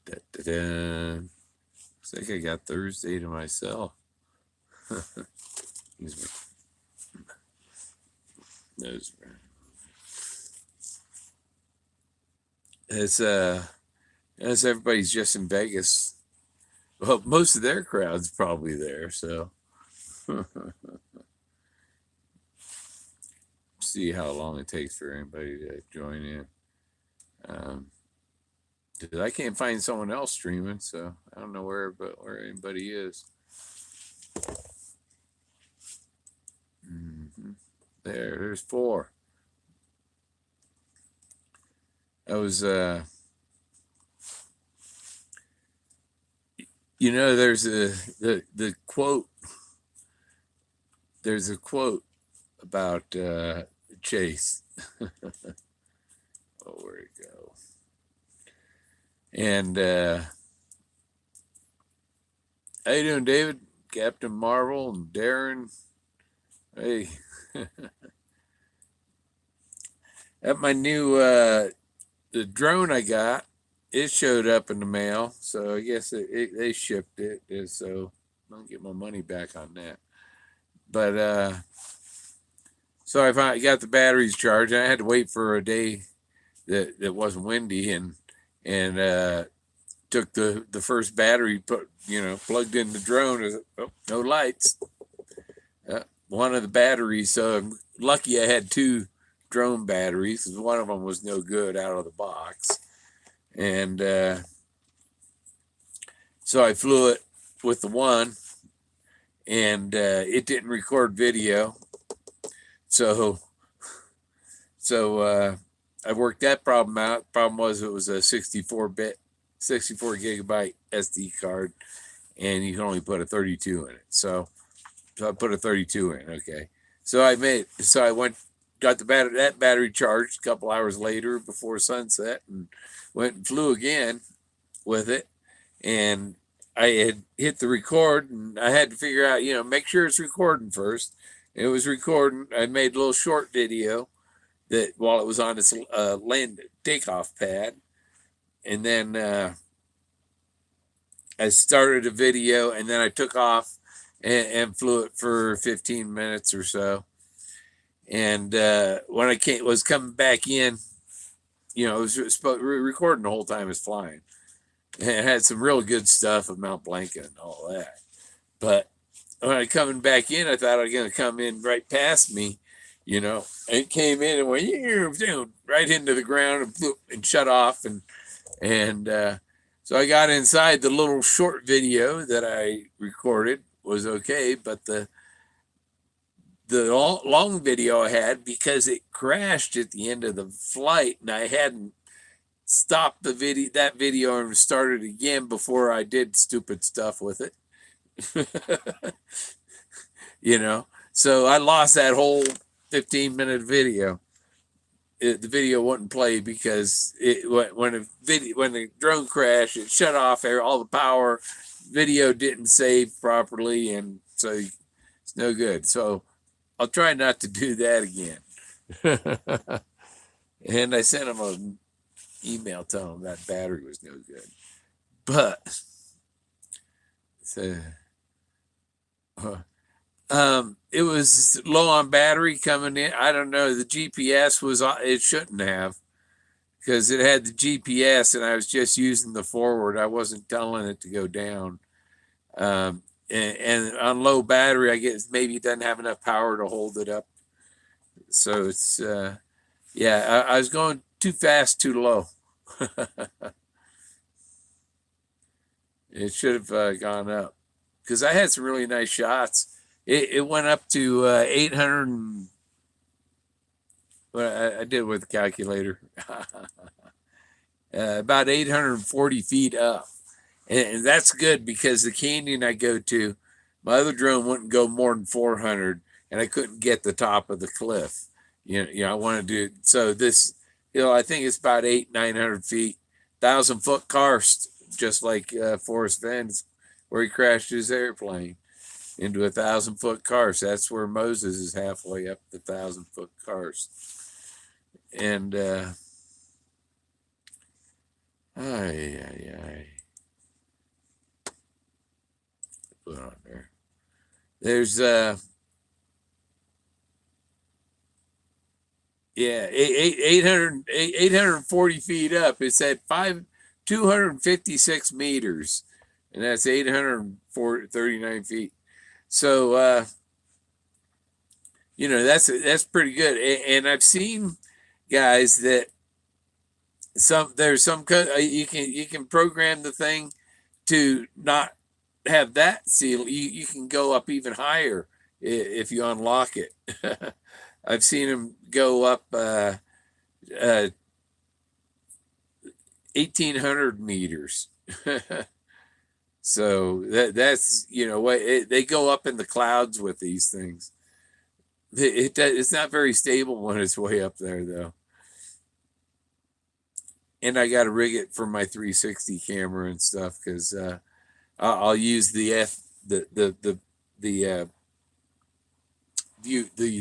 Da-da-da. Looks like I got Thursday to myself. Excuse me. Nose. As everybody's just in Vegas. Well, most of their crowd's probably there, so see how long it takes for anybody to join in. I can't find someone else streaming, so I don't know where anybody is. Mm-hmm. There's 4. I was, there's the quote. There's a quote about Chase. Oh, where'd it go? And how you doing, David? Captain Marvel and Darren. Hey. At my new the drone I got, it showed up in the mail, so I guess they shipped it, so I'll get my money back on that. But so I got the batteries charged. I had to wait for a day that wasn't windy, and took the first battery, plugged in the drone. Oh, no lights. One of the batteries. So I'm lucky I had 2 drone batteries, because one of them was no good out of the box, and so I flew it with the one, and it didn't record video. So I worked that problem out. Problem was it was a 64 gigabyte SD card, and you can only put a 32 in it. So I put a 32 in. Okay. So I got that battery charged a couple hours later before sunset, and went and flew again with it. And I had hit the record, and I had to figure out, make sure it's recording first. It was recording. I made a little short video that while it was on its land takeoff pad, and then I started a video, and then I took off and flew it for 15 minutes or so. And when I was coming back in, it was recording the whole time it's flying. And it had some real good stuff of Mount Blanca and all that. But when I coming back in, I thought it was going to come in right past me, and it came in and went right into the ground and shut off. And so I got inside. The little short video that I recorded was okay, but the long video I had, because it crashed at the end of the flight, and I hadn't stopped that video and started again before I did stupid stuff with it. So I lost that whole 15-minute video. The video wouldn't play because when the drone crashed, it shut off all the power. Video didn't save properly, and so it's no good. So I'll try not to do that again. And I sent him an email telling him that battery was no good. But it was low on battery coming in. I don't know. The GPS it shouldn't have, because it had the GPS, and I was just using the forward. I wasn't telling it to go down. And on low battery, I guess maybe it doesn't have enough power to hold it up. So it's, I was going too fast, too low. It should have gone up, because I had some really nice shots. It went up to 800. I did it with the calculator. About 840 feet up. And that's good, because the canyon I go to, my other drone wouldn't go more than 400, and I couldn't get the top of the cliff. I want to do so. This, I think it's about 900 feet, 1,000-foot karst, just like Forrest Fenn, where he crashed his airplane into 1,000-foot karst. That's where Moses is, halfway up the 1,000-foot karst. And There's yeah, 840 feet up. It's at 256 meters, and that's 839 feet. So that's pretty good. And I've seen guys that there's some you can program the thing to not have that seal. You can go up even higher if you unlock it. I've seen them go up 1,800 meters. So that's what they go up in the clouds with these things. It's not very stable when it's way up there though. And I got to rig it for my 360 camera and stuff because I'll use the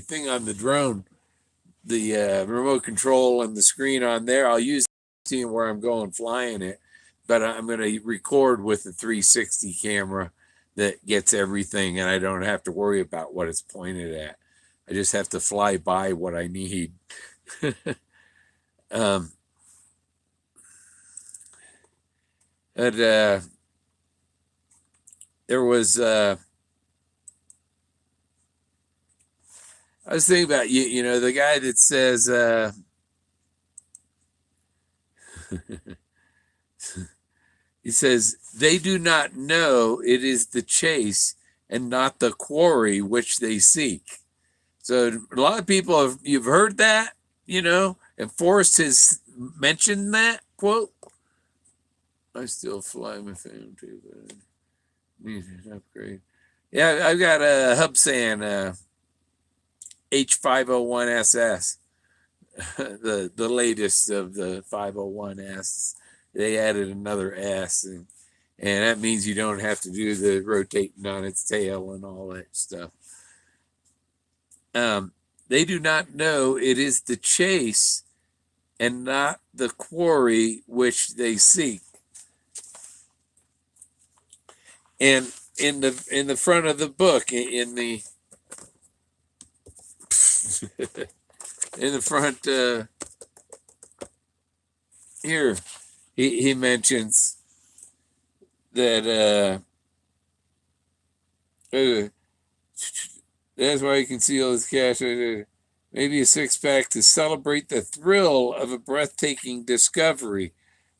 thing on the drone, the remote control and the screen on there. I'll use seeing where I'm going flying it, but I'm going to record with the 360 camera that gets everything, and I don't have to worry about what it's pointed at. I just have to fly by what I need. There was I was thinking about the guy that says he says they do not know it is the chase and not the quarry which they seek. So a lot of people you've heard that, and Forrest has mentioned that quote. I still fly my Fenn too, but I need an upgrade. Yeah, I've got a Hubsan H501SS, the latest of the 501S. They added another S, and that means you don't have to do the rotating on its tail and all that stuff. They do not know it is the chase and not the quarry which they seek. And in the front of the book, in the in the front here, he mentions that that's why you can see all this cash. Maybe a 6-pack to celebrate the thrill of a breathtaking discovery.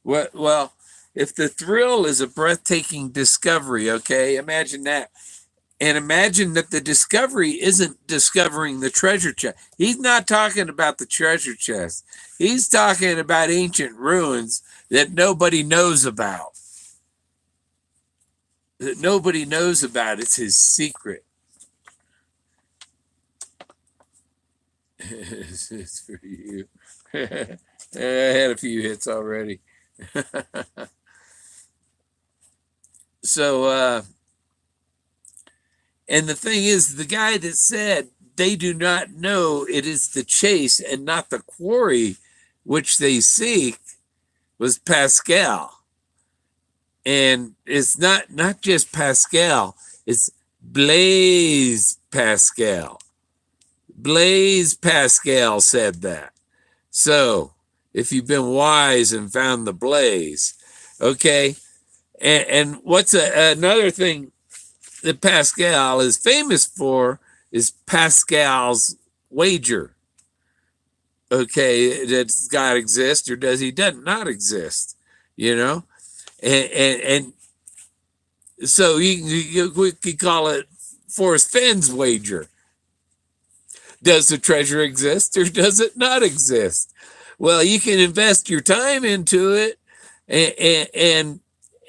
Well, if the thrill is a breathtaking discovery, okay, imagine that. And imagine that the discovery isn't discovering the treasure chest. He's not talking about the treasure chest. He's talking about ancient ruins that nobody knows about. That nobody knows about. It's his secret. It's for you. I had a few hits already. So, and the thing is, the guy that said they do not know it is the chase and not the quarry which they seek was Pascal. And it's not just Pascal, it's Blaise Pascal. Blaise Pascal said that. So, if you've been wise and found the blaze, okay. And what's another thing that Pascal is famous for is Pascal's wager. Okay, does God exist or does he not exist? And so we could call it Forrest Fenn's wager. Does the treasure exist or does it not exist? Well, you can invest your time into it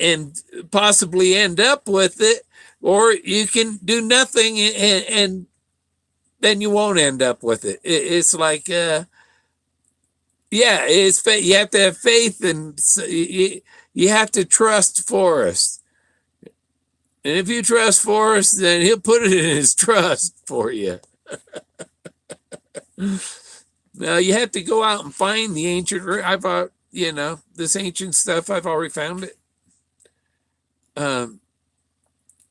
and possibly end up with it, or you can do nothing and then you won't end up with it. It's like, it's you have to have faith, and you have to trust Forrest. And if you trust Forrest, then he'll put it in his trust for you. Now you have to go out and find the ancient. This ancient stuff. I've already found it.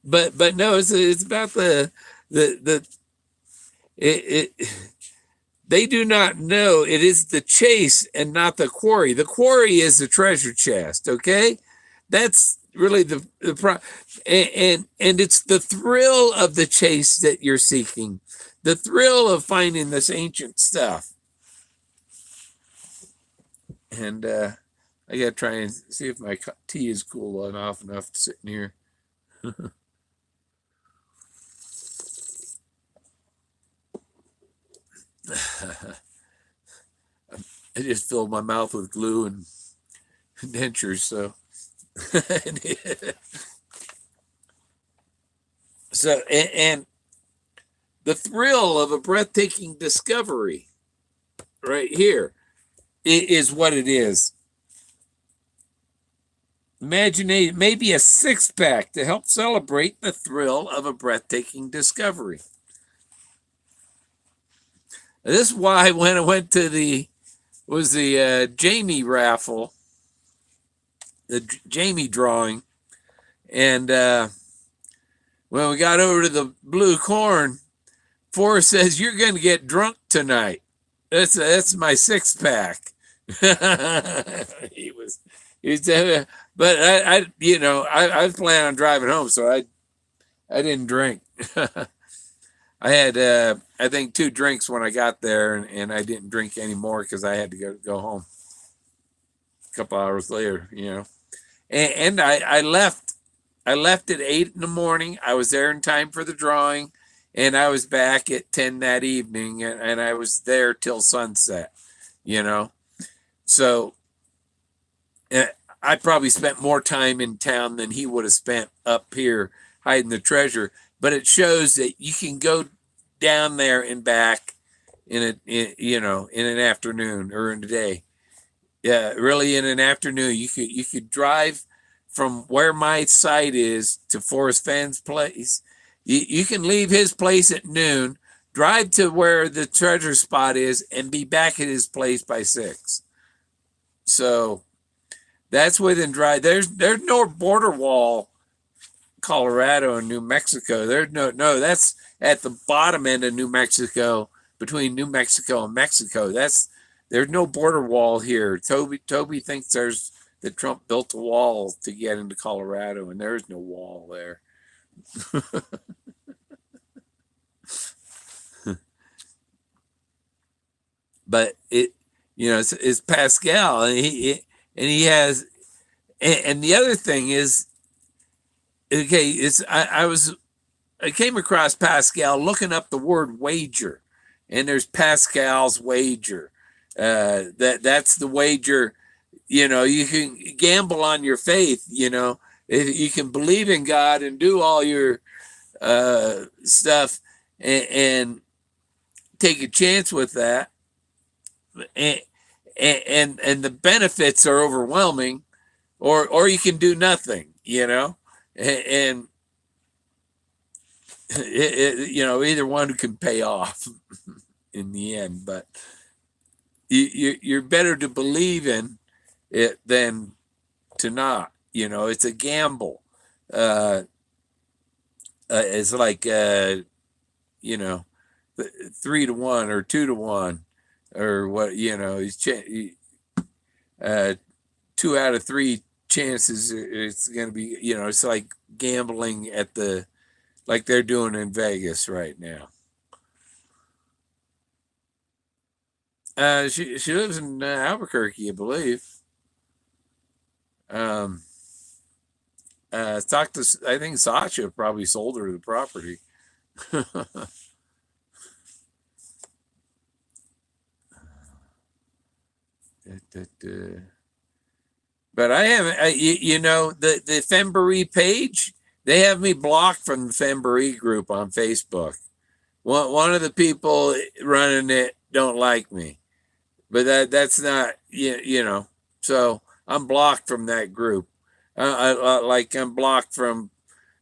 but no, it's about the it they do not know it is the chase and not the quarry. The quarry is the treasure chest. Okay, that's really the and it's the thrill of the chase that you're seeking, the thrill of finding this ancient stuff. And I gotta try and see if my tea is cool enough sitting here. I just filled my mouth with glue and dentures, so so and the thrill of a breathtaking discovery right here is what it is. Imagine maybe a six-pack to help celebrate the thrill of a breathtaking discovery. This is why when I went to the Jamie raffle, the Jamie drawing, and when we got over to the blue corn, Forrest says, "You're going to get drunk tonight." That's my six-pack. he was, but I was planning on driving home, so I didn't drink. I had I think 2 drinks when I got there, and I didn't drink anymore because I had to go home a couple hours later, and I left at 8 in the morning. I was there in time for the drawing, and I was back at 10 that evening, and I was there till sunset, so I probably spent more time in town than he would have spent up here hiding the treasure. But it shows that you can go down there and back in an afternoon or in a day. Yeah, really in an afternoon. You could drive from where my site is to Forrest Fenn's place. You can leave his place at noon, drive to where the treasure spot is, and be back at his place by 6. So that's within drive. There's no border wall, Colorado and New Mexico. There's no that's at the bottom end of New Mexico, between New Mexico and Mexico. There's no border wall here. Toby thinks that Trump built a wall to get into Colorado, and there is no wall there. But it's Pascal, and he has, and the other thing is, okay, I came across Pascal looking up the word wager, and there's Pascal's wager. That's the wager. You can gamble on your faith. If you can believe in God and do all your stuff and take a chance with that, and the benefits are overwhelming, or you can do nothing. And either one can pay off in the end, but you're better to believe in it than to not. It's a gamble. It's like 3 to 1 or 2 to 1 or what. He's 2 out of 3 chances it's going to be. It's like gambling like they're doing in Vegas right now. She lives in Albuquerque, I believe. Talked to, I think Sasha probably sold her the property. But I haven't. The Femboree page. They have me blocked from the Femboree group on Facebook. One of the people running it don't like me, but that's not So I'm blocked from that group. I'm blocked from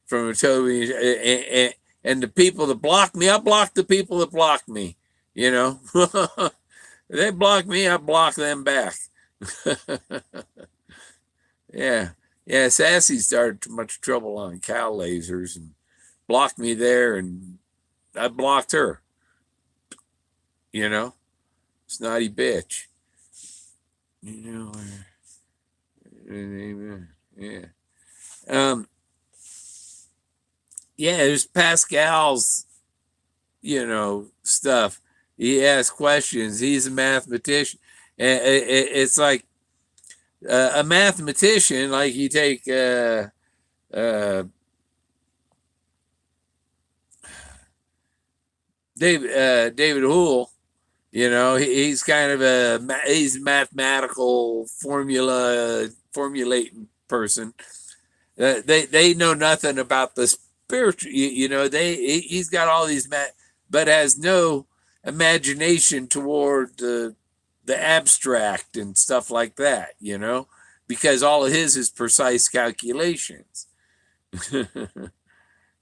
Toby and the people that block me. I block the people that block me. They block me, I block them back. Yeah. Yeah, Sassy started too much trouble on cow lasers and blocked me there, and I blocked her. You know, snotty bitch. You know, yeah. Um, yeah, there's Pascal's, stuff. He asks questions. He's a mathematician. It's like a mathematician, like you take uh, David Houle. He's kind of he's a mathematical formulating person. They know nothing about the spiritual. He's got all these but has no imagination toward the abstract and stuff like that. Because all of his is precise calculations.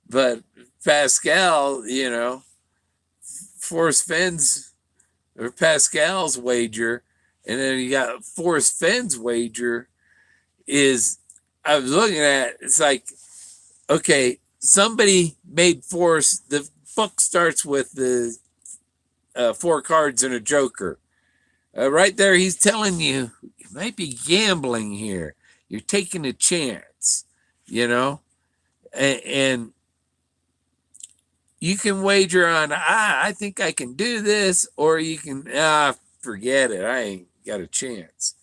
But Pascal, Forrest Fenn's or Pascal's wager, and then you got Forrest Fenn's wager is I was looking at it's like, okay, somebody made Forrest. The book starts with the four cards and a joker. Right there, he's telling you might be gambling here. You're taking a chance, and you can wager on, I think I can do this, or you can, forget it. I ain't got a chance.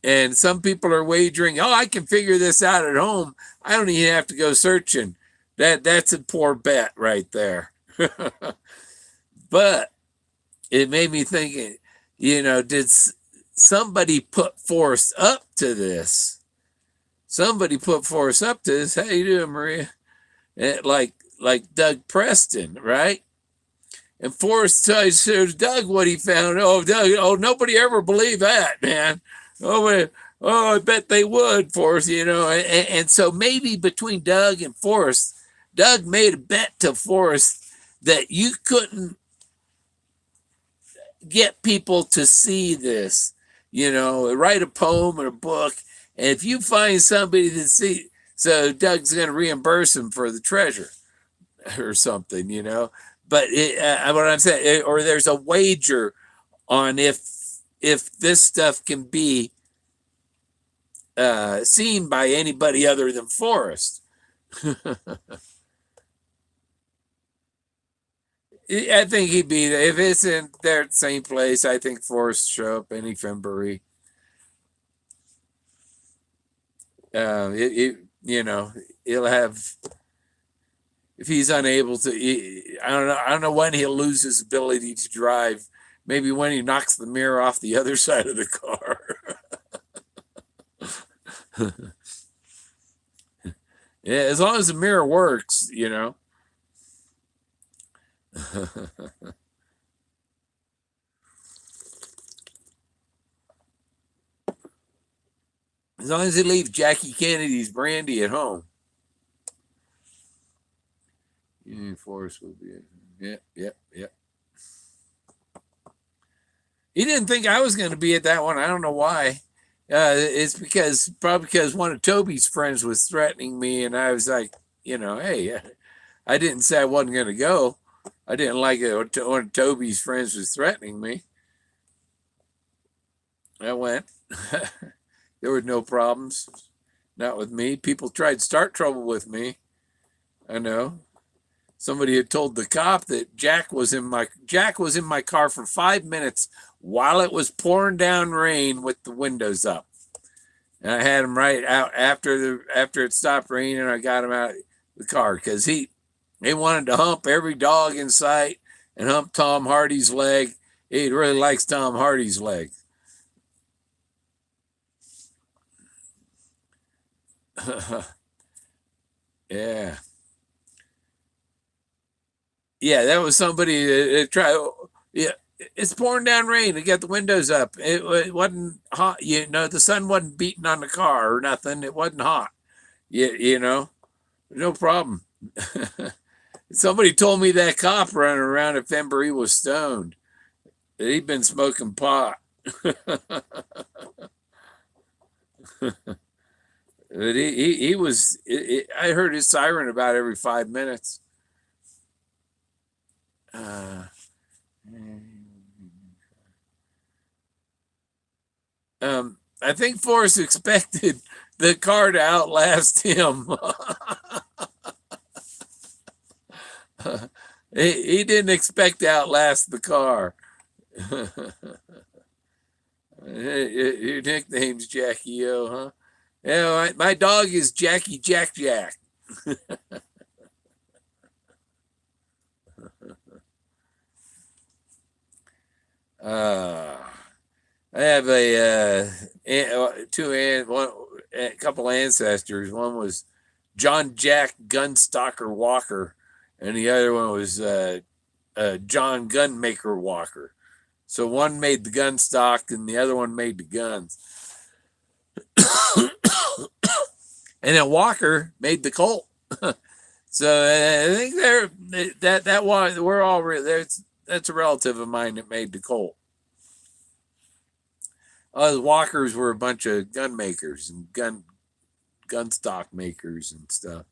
And some people are wagering, I can figure this out at home. I don't even have to go searching. That's a poor bet right there. But it made me think, did somebody put Forrest up to this? Somebody put Forrest up to this. How you doing, Maria? Like Doug Preston, right? And Forrest shows Doug what he found. Oh, Doug, nobody ever believed that, man. I bet they would, Forrest, And so maybe between Doug and Forrest, Doug made a bet to Forrest that you couldn't get people to see this, write a poem or a book. And if you find somebody that see, so Doug's going to reimburse him for the treasure or something, But what I'm saying, or there's a wager on if this stuff can be seen by anybody other than Forrest. I think he'd be there. If it's in their same place, I think Forrest show up any February. He'll have, if he's unable to, I don't know when he'll lose his ability to drive. Maybe when he knocks the mirror off the other side of the car. Yeah, as long as the mirror works, As long as he leaves Jackie Kennedy's brandy at home. Union Force will be. Yep. He didn't think I was going to be at that one. I don't know why. It's probably because one of Toby's friends was threatening me, and I was like, hey, I didn't say I wasn't going to go. I didn't like it when one of Toby's friends was threatening me. I went. There were no problems. Not with me. People tried to start trouble with me. I know. Somebody had told the cop that Jack was in my car for 5 minutes while it was pouring down rain with the windows up. And I had him right out after it stopped raining. I got him out of the car because he wanted to hump every dog in sight and hump Tom Hardy's leg. He really likes Tom Hardy's leg. Yeah. Yeah, that was somebody that tried. Yeah, it's pouring down rain. They got the windows up. It wasn't hot. The sun wasn't beating on the car or nothing. It wasn't hot. No problem. Somebody told me that cop running around at Fenbury was stoned. That he'd been smoking pot. But he was. I heard his siren about every 5 minutes. Uh, I think Forrest expected the car to outlast him. He didn't expect to outlast the car. Your nickname's Jackie O, huh? Yeah, my dog is Jackie Jack Jack. Uh, I have a couple ancestors. One was John Jack Gunstocker Walker, and the other one was John Gunmaker Walker. So one made the gun stock, and the other one made the guns. And then Walker made the Colt. So I think that one we're all that's a relative of mine that made the Colt. The Walkers were a bunch of gun makers and gun stock makers and stuff.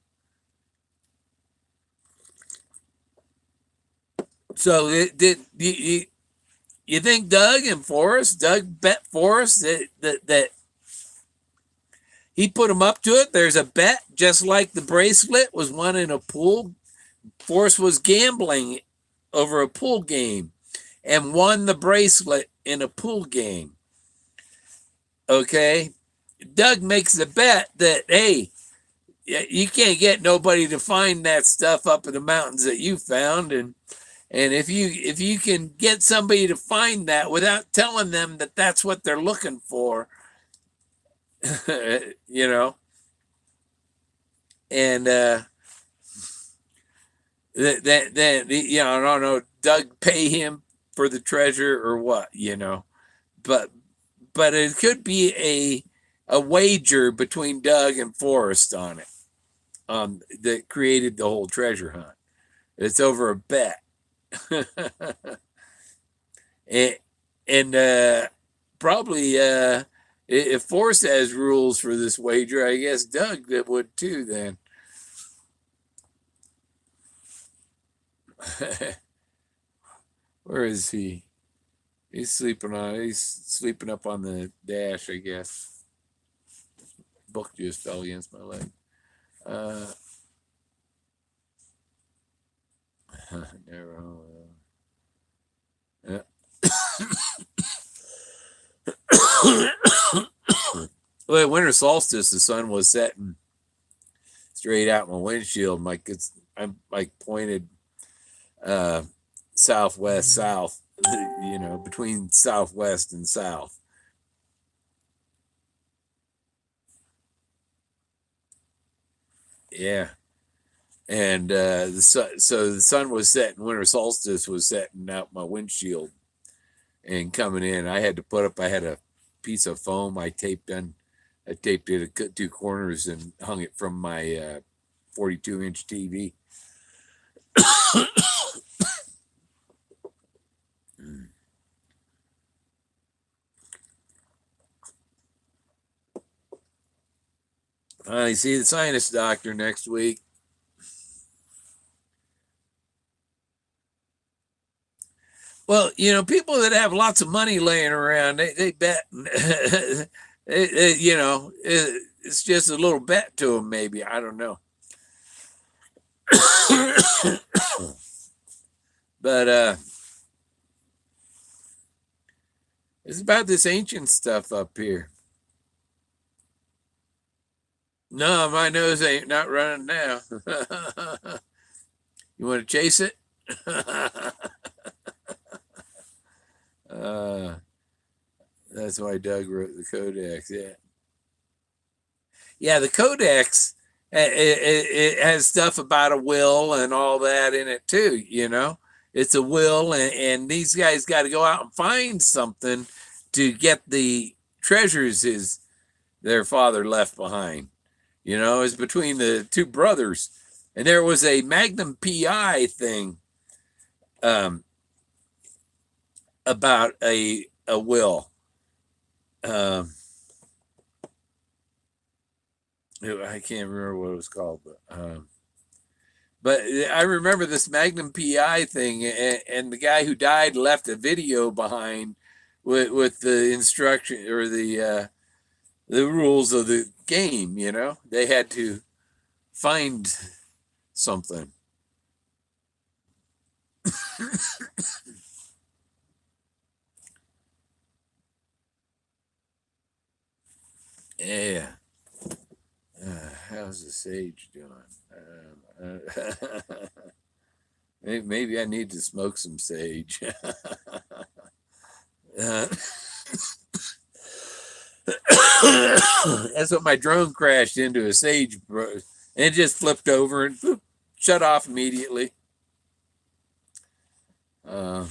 So did you think Doug bet Forrest that he put him up to it? There's a bet, just like the bracelet was won in a pool. Forrest was gambling over a pool game and won the bracelet in a pool game. Okay. Doug makes the bet that, hey, you can't get nobody to find that stuff up in the mountains that you found. And if you can get somebody to find that without telling them that that's what they're looking for, you know, and that you know, I don't know, Doug pay him for the treasure or what, you know, but it could be a wager between Doug and Forrest on it, that created the whole treasure hunt. It's over a bet. and probably if Forrest has rules for this wager, I guess Doug would too then. Where is he? He's sleeping up on the dash, I guess. Book just fell against my leg. Never. Well, at winter solstice, the sun was setting straight out my windshield. I'm like pointed southwest south, you know, between southwest and south. Yeah. And so the sun was setting, winter solstice was setting out my windshield and coming in. I had a piece of foam I taped it at two corners and hung it from my 42-inch TV. I see the sinus doctor next week. Well, you know, people that have lots of money laying around, they bet. You know, it's just a little bet to them, maybe. I don't know. But it's about this ancient stuff up here. No, my nose ain't not running now. You want to chase it? That's why Doug wrote the Codex. Yeah, yeah. The Codex it has stuff about a will and all that in it too. You know, it's a will, and these guys got to go out and find something to get the treasures their father left behind. You know, it's between the two brothers, and there was a Magnum PI thing about a will. I can't remember what it was called, but I remember this Magnum PI thing, and the guy who died left a video behind with the instruction or the rules of the game. You know, they had to find something. Yeah. How's the sage doing? Maybe I need to smoke some sage. uh, that's what my drone crashed into a sage, and it just flipped over and boop, shut off immediately. So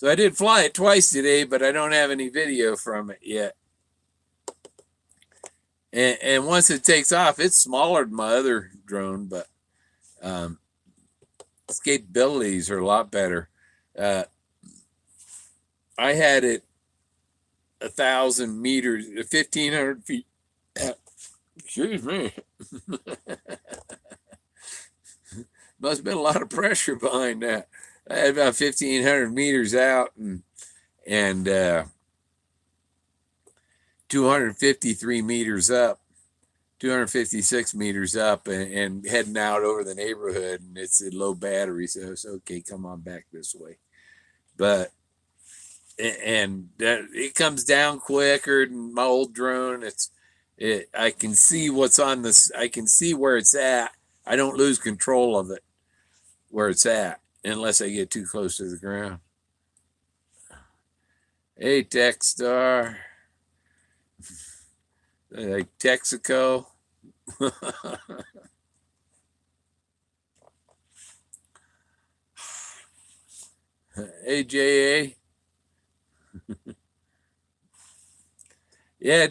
I did fly it twice today, but I don't have any video from it yet. And once it takes off, it's smaller than my other drone, but its capabilities are a lot better. I had it 1,000 meters, 1,500 feet. Excuse me. Must have been a lot of pressure behind that. I had about 1,500 meters out and 253 meters up, 256 meters up, and heading out over the neighborhood. And it's a low battery, so it's okay. Come on back this way. But it comes down quicker than my old drone. I can see what's on this. I can see where it's at. I don't lose control of it where it's at unless I get too close to the ground. Hey, Techstar. Like Texaco. Hey, JA. Yeah,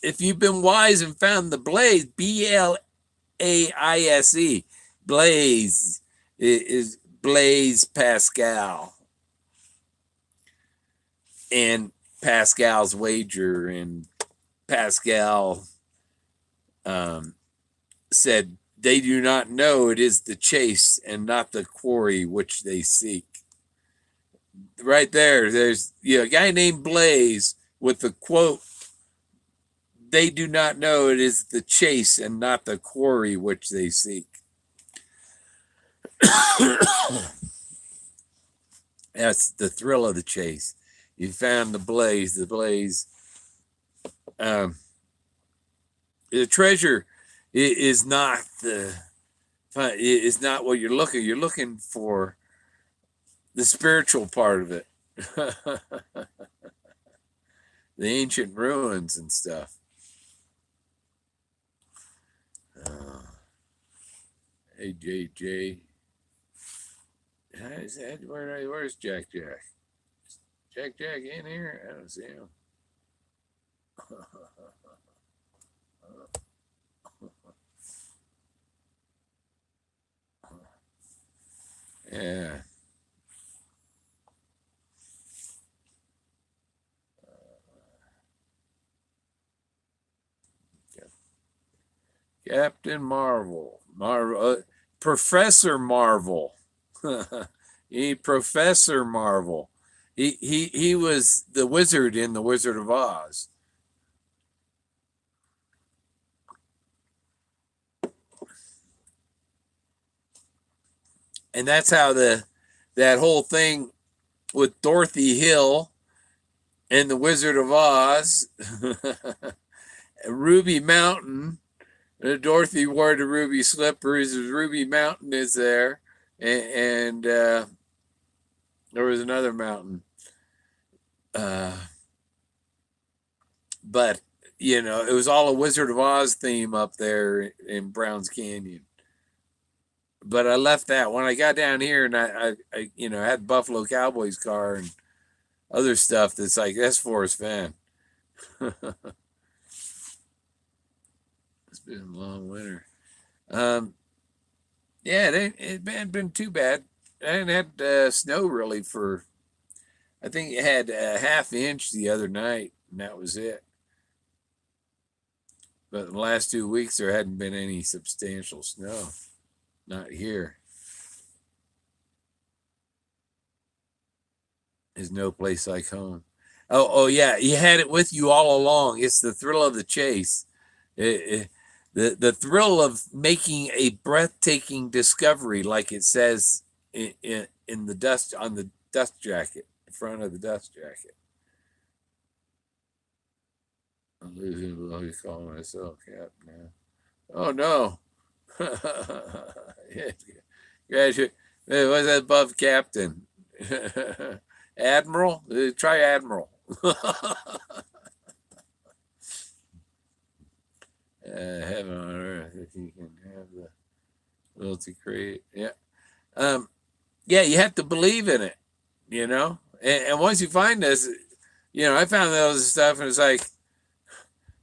if you've been wise and found the Blaise, Blaise, Blaise is Blaise Pascal, and Pascal's wager, and Pascal said they do not know it is the chase and not the quarry which they seek. Right there's a guy named Blaise with the quote, they do not know it is the chase and not the quarry which they seek. That's the thrill of the chase. You found the Blaise. The treasure is not what you're looking. You're looking for the spiritual part of it, the ancient ruins and stuff. Hey, JJ. Where's Jack? Jack in here? I don't see him. Yeah. Captain Marvel. Professor Marvel. Professor Marvel. He was the wizard in The Wizard of Oz. And that's how that whole thing with Dorothy Hill and The Wizard of Oz, Ruby Mountain. Dorothy wore the ruby slippers. Ruby Mountain is there, and there was another mountain. But it was all a Wizard of Oz theme up there in Browns Canyon. But I left that when I got down here, and I had Buffalo Cowboys car and other stuff. That's like, that's Forrest Fenn. It's been a long winter. Yeah, it hadn't been too bad. I hadn't had snow really for, I think it had a half inch the other night, and that was it. But in the last 2 weeks, there hadn't been any substantial snow. Not here. There's no place like home. Oh yeah, you had it with you all along. It's the thrill of the chase. The thrill of making a breathtaking discovery, like it says in the dust on the dust jacket, in front of the dust jacket. I'm losing what you call myself, Cap now. Oh no. Yeah, graduate. What's that above captain? Admiral? Try Admiral. Heaven on earth, if you can have the will to create. Yeah. Yeah, you have to believe in it, you know? And once you find this, I found those stuff and it's like,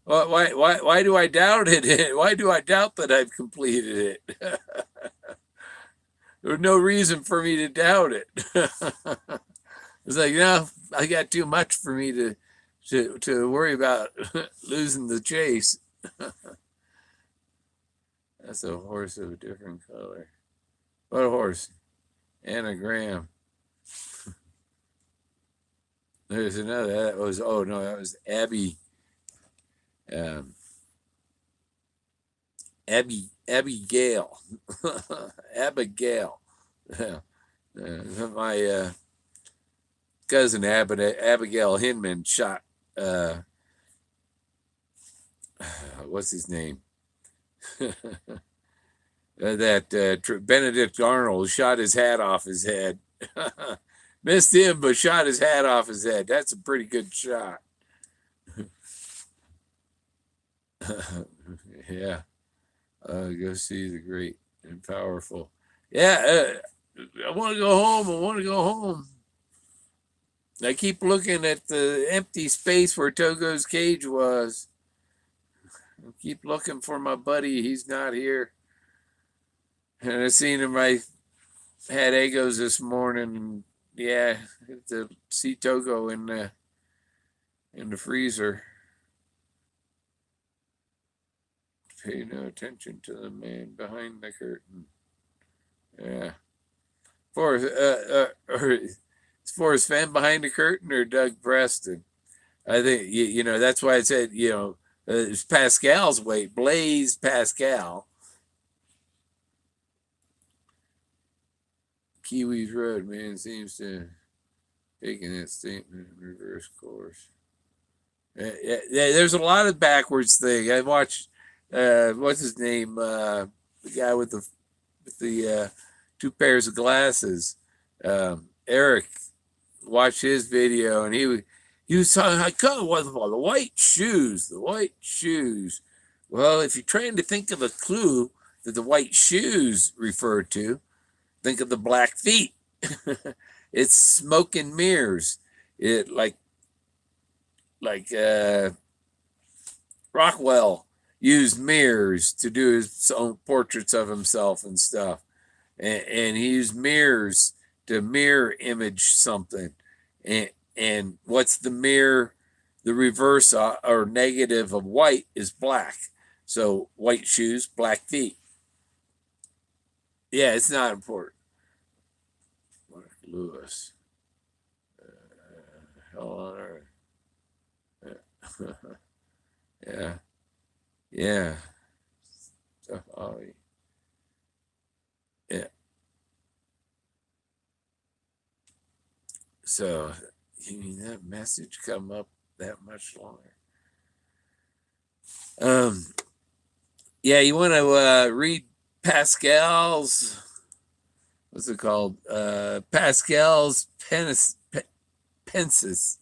why do I doubt it? Why do I doubt that I've completed it? There's no reason for me to doubt it. It's like, I got too much for me to worry about losing the chase. That's a horse of a different color. What horse? Anagram. There's another. That was that was Abby. Abigail. Abigail. My cousin Abigail Hinman shot. What's his name? Benedict Arnold shot his hat off his head. Missed him, but shot his hat off his head. That's a pretty good shot. Yeah. Go see the great and powerful. Yeah, I want to go home. I keep looking at the empty space where Togo's cage was. I keep looking for my buddy. He's not here. And I seen him. I had egos this morning. Yeah, to see Togo in the freezer. Pay no attention to the man behind the curtain. Yeah. Forrest Fenn behind the curtain or Doug Preston? I think that's why I said it's Pascal's weight. Blaise Pascal. Kiwis Road, man, seems to taking that statement in reverse course. Yeah, there's a lot of backwards thing. I watched what's his name? The guy with the two pairs of glasses. Eric, watched his video and he was talking like, the white shoes, the white shoes. Well, if you're trying to think of a clue that the white shoes refer to, think of the black feet. It's smoke and mirrors. It like Rockwell used mirrors to do his own portraits of himself and stuff. And he used mirrors to mirror image something. And what's the mirror? The reverse or negative of white is black. So white shoes, black feet. Yeah, it's not important. Mark Lewis. Hell on earth. Yeah. Yeah. Stuff Ollie. Yeah. So you mean that message come up that much longer? Yeah, you want to read Pascal's, what's it called? Pascal's pensis, Pensees.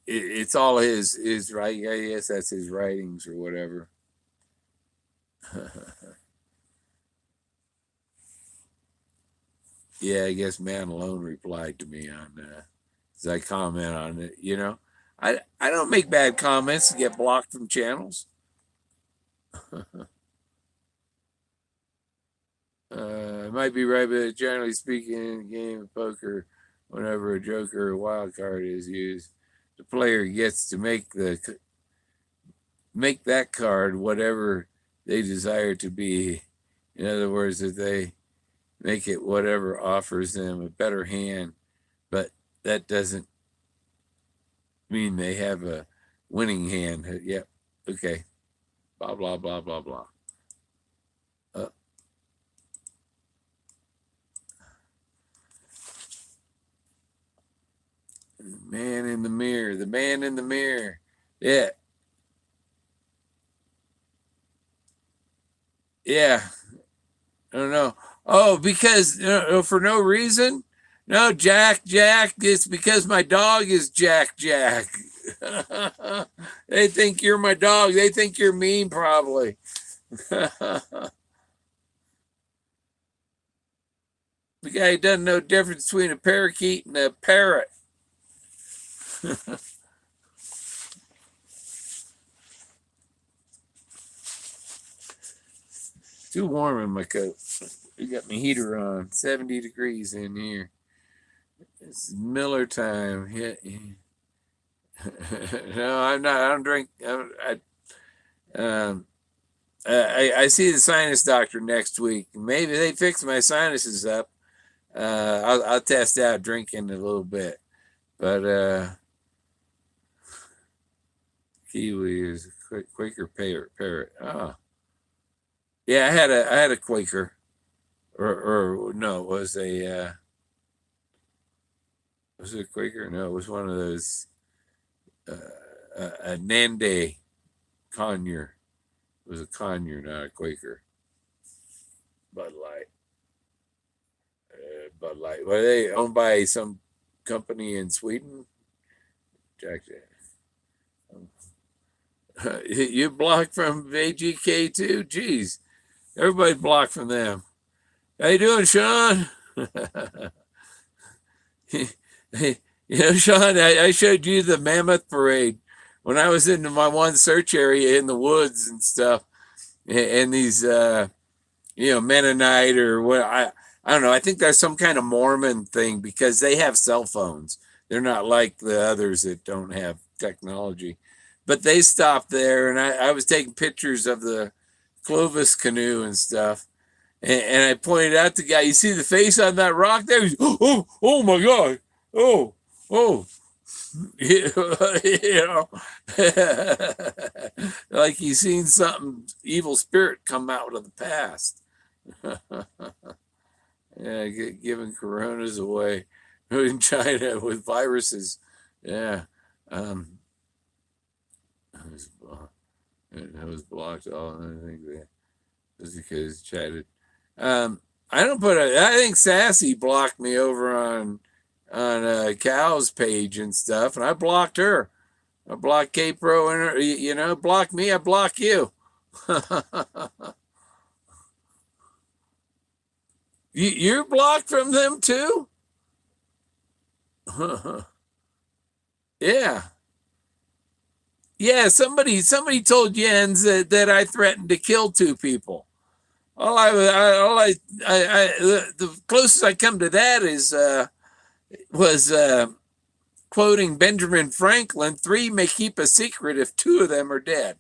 It's all his writing. I guess that's his writings or whatever. Yeah, I guess Man Alone replied to me on as I comment on it. I don't make bad comments to get blocked from channels. I might be right, but generally speaking, in a game of poker, whenever a joker or wild card is used, the player gets to make that card whatever they desire to be. In other words, that they make it whatever offers them a better hand, but that doesn't mean they have a winning hand. Yep. Okay. Blah, blah, blah, blah, blah. Uh, Man in the mirror. The man in the mirror. Yeah. Yeah. I don't know. Oh, because for no reason? No, Jack, Jack. It's because my dog is Jack, Jack. They think you're my dog. They think you're mean, probably. The guy doesn't know the difference between a parakeet and a parrot. Too warm in my coat. You got my heater on. 70 degrees in here. It's Miller time. Yeah. No, I'm not. I don't drink. I see the sinus doctor next week. Maybe they fix my sinuses up. I'll test out drinking a little bit. But Kiwi is a Quaker parrot. Oh, yeah. I had a Quaker, or no, it was it a Quaker? No, it was one of those a Nande Conure. It was a Conure, not a Quaker. Bud Light. Bud Light. Were they owned by some company in Sweden? Jack. You blocked from AGK too? Jeez. Everybody's blocked from them. How you doing, Sean? Sean, I showed you the mammoth parade when I was in my one search area in the woods and stuff, and these Mennonite or what I don't know. I think there's some kind of Mormon thing because they have cell phones. They're not like the others that don't have technology. But they stopped there, and I was taking pictures of the Clovis canoe and stuff. And I pointed out the guy, you see the face on that rock there? He's, oh my God. Oh. you know, like he's seen something evil spirit come out of the past. Yeah, giving coronas away in China with viruses. Yeah, I was blocked all. I think that was because chatted. I don't put. I think Sassy blocked me over on Cal's page and stuff, and I blocked her. I blocked K Pro and her. Block me. I block you. You're blocked from them too. Yeah. Yeah, somebody told Jens that I threatened to kill two people. The closest I come to that was quoting Benjamin Franklin: "Three may keep a secret if two of them are dead,"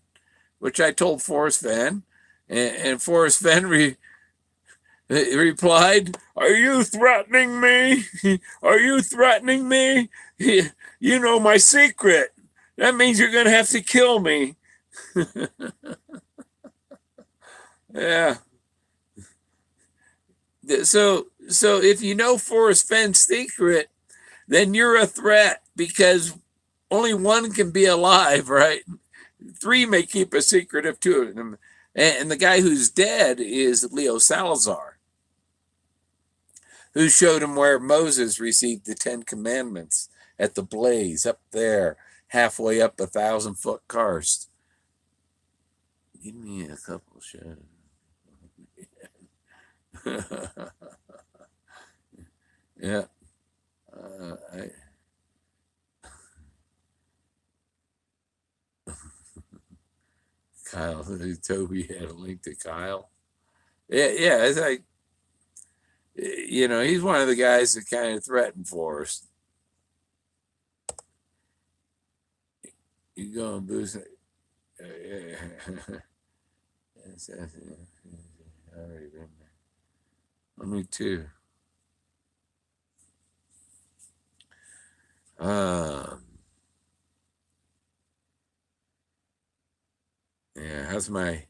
which I told Forrest Fenn, and Forrest Fenn replied, "Are you threatening me? Are you threatening me? You know my secret. That means you're going to have to kill me." Yeah. So if you know Forrest Fenn's secret, then you're a threat because only one can be alive, right? Three may keep a secret of two of them. And the guy who's dead is Leo Salazar, who showed him where Moses received the 10 Commandments at the Blaise up there, halfway up 1,000-foot karst. Give me a couple shows. Yeah. Kyle, Toby had a link to Kyle. Yeah, it's like, you know, he's one of the guys that kind of threatened Forrest. You go and boost it. Already been there. Me too. Yeah, how's my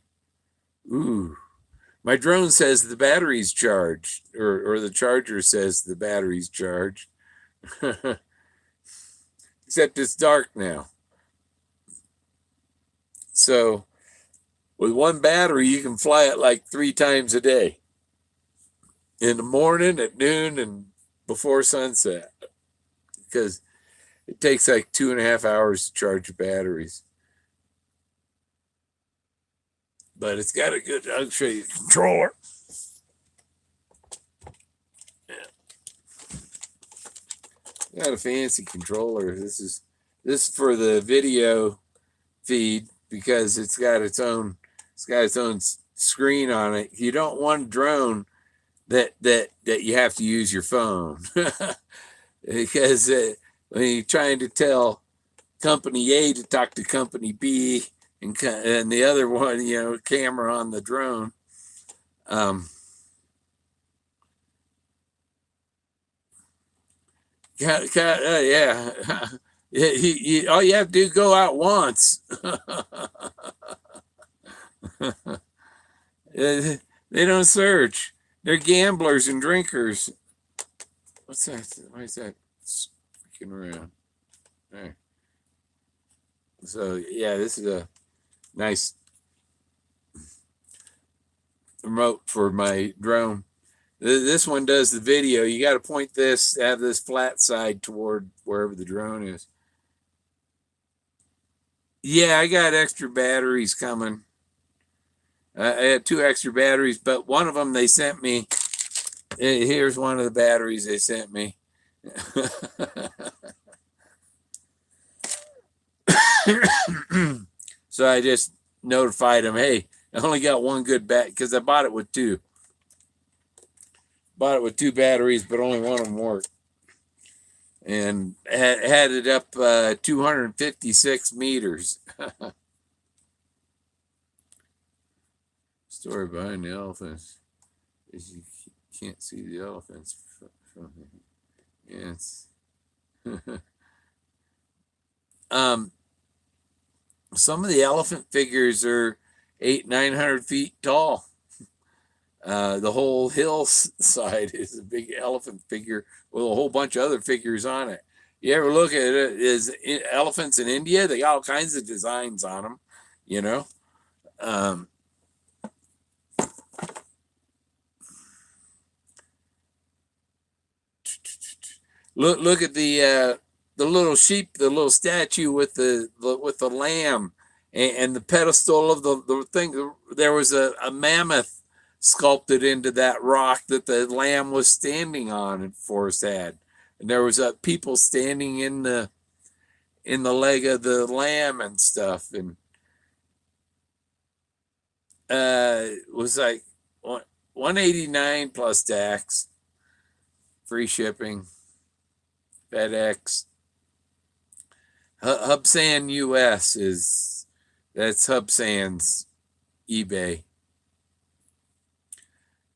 my drone says the battery's charged, or the charger says the battery's charged. Except it's dark now. So with one battery, you can fly it like 3 times a day. In the morning, at noon, and before sunset. Because it takes like 2.5 hours to charge the batteries. But it's got a good, I'll show you the controller. Yeah. Got a fancy controller. This is for the video feed because it's got its own screen on it. You don't want a drone that you have to use your phone because when you're trying to tell company A to talk to company B and the other one, you know, camera on the drone. Yeah. All you have to do is go out once. They don't search. They're gamblers and drinkers. What's that? Why is that freaking around? There. So yeah, this is a nice remote for my drone. This one does the video. You got to point this, have this flat side toward wherever the drone is. Yeah, I got extra batteries coming. I had 2 extra batteries, but one of them they sent me. Here's one of the batteries they sent me. So I just notified them, hey, I only got one good because I bought it with 2. Bought it with 2 batteries, but only one of them worked. And had it up 256 meters. Story behind the elephants is you can't see the elephants from here. Yes. Some of the elephant figures are 800-900 feet tall. The whole hillside is a big elephant figure with a whole bunch of other figures on it. You ever look at it? Is elephants in India? They got all kinds of designs on them, you know. Look at the little sheep, the little statue with the lamb, and the pedestal of the thing. There was a mammoth sculpted into that rock that the lamb was standing on, and Forrest had, and there was people standing in the leg of the lamb and stuff, and it was like $189 plus tax, free shipping, FedEx. Hubsan US that's Hubsan's eBay.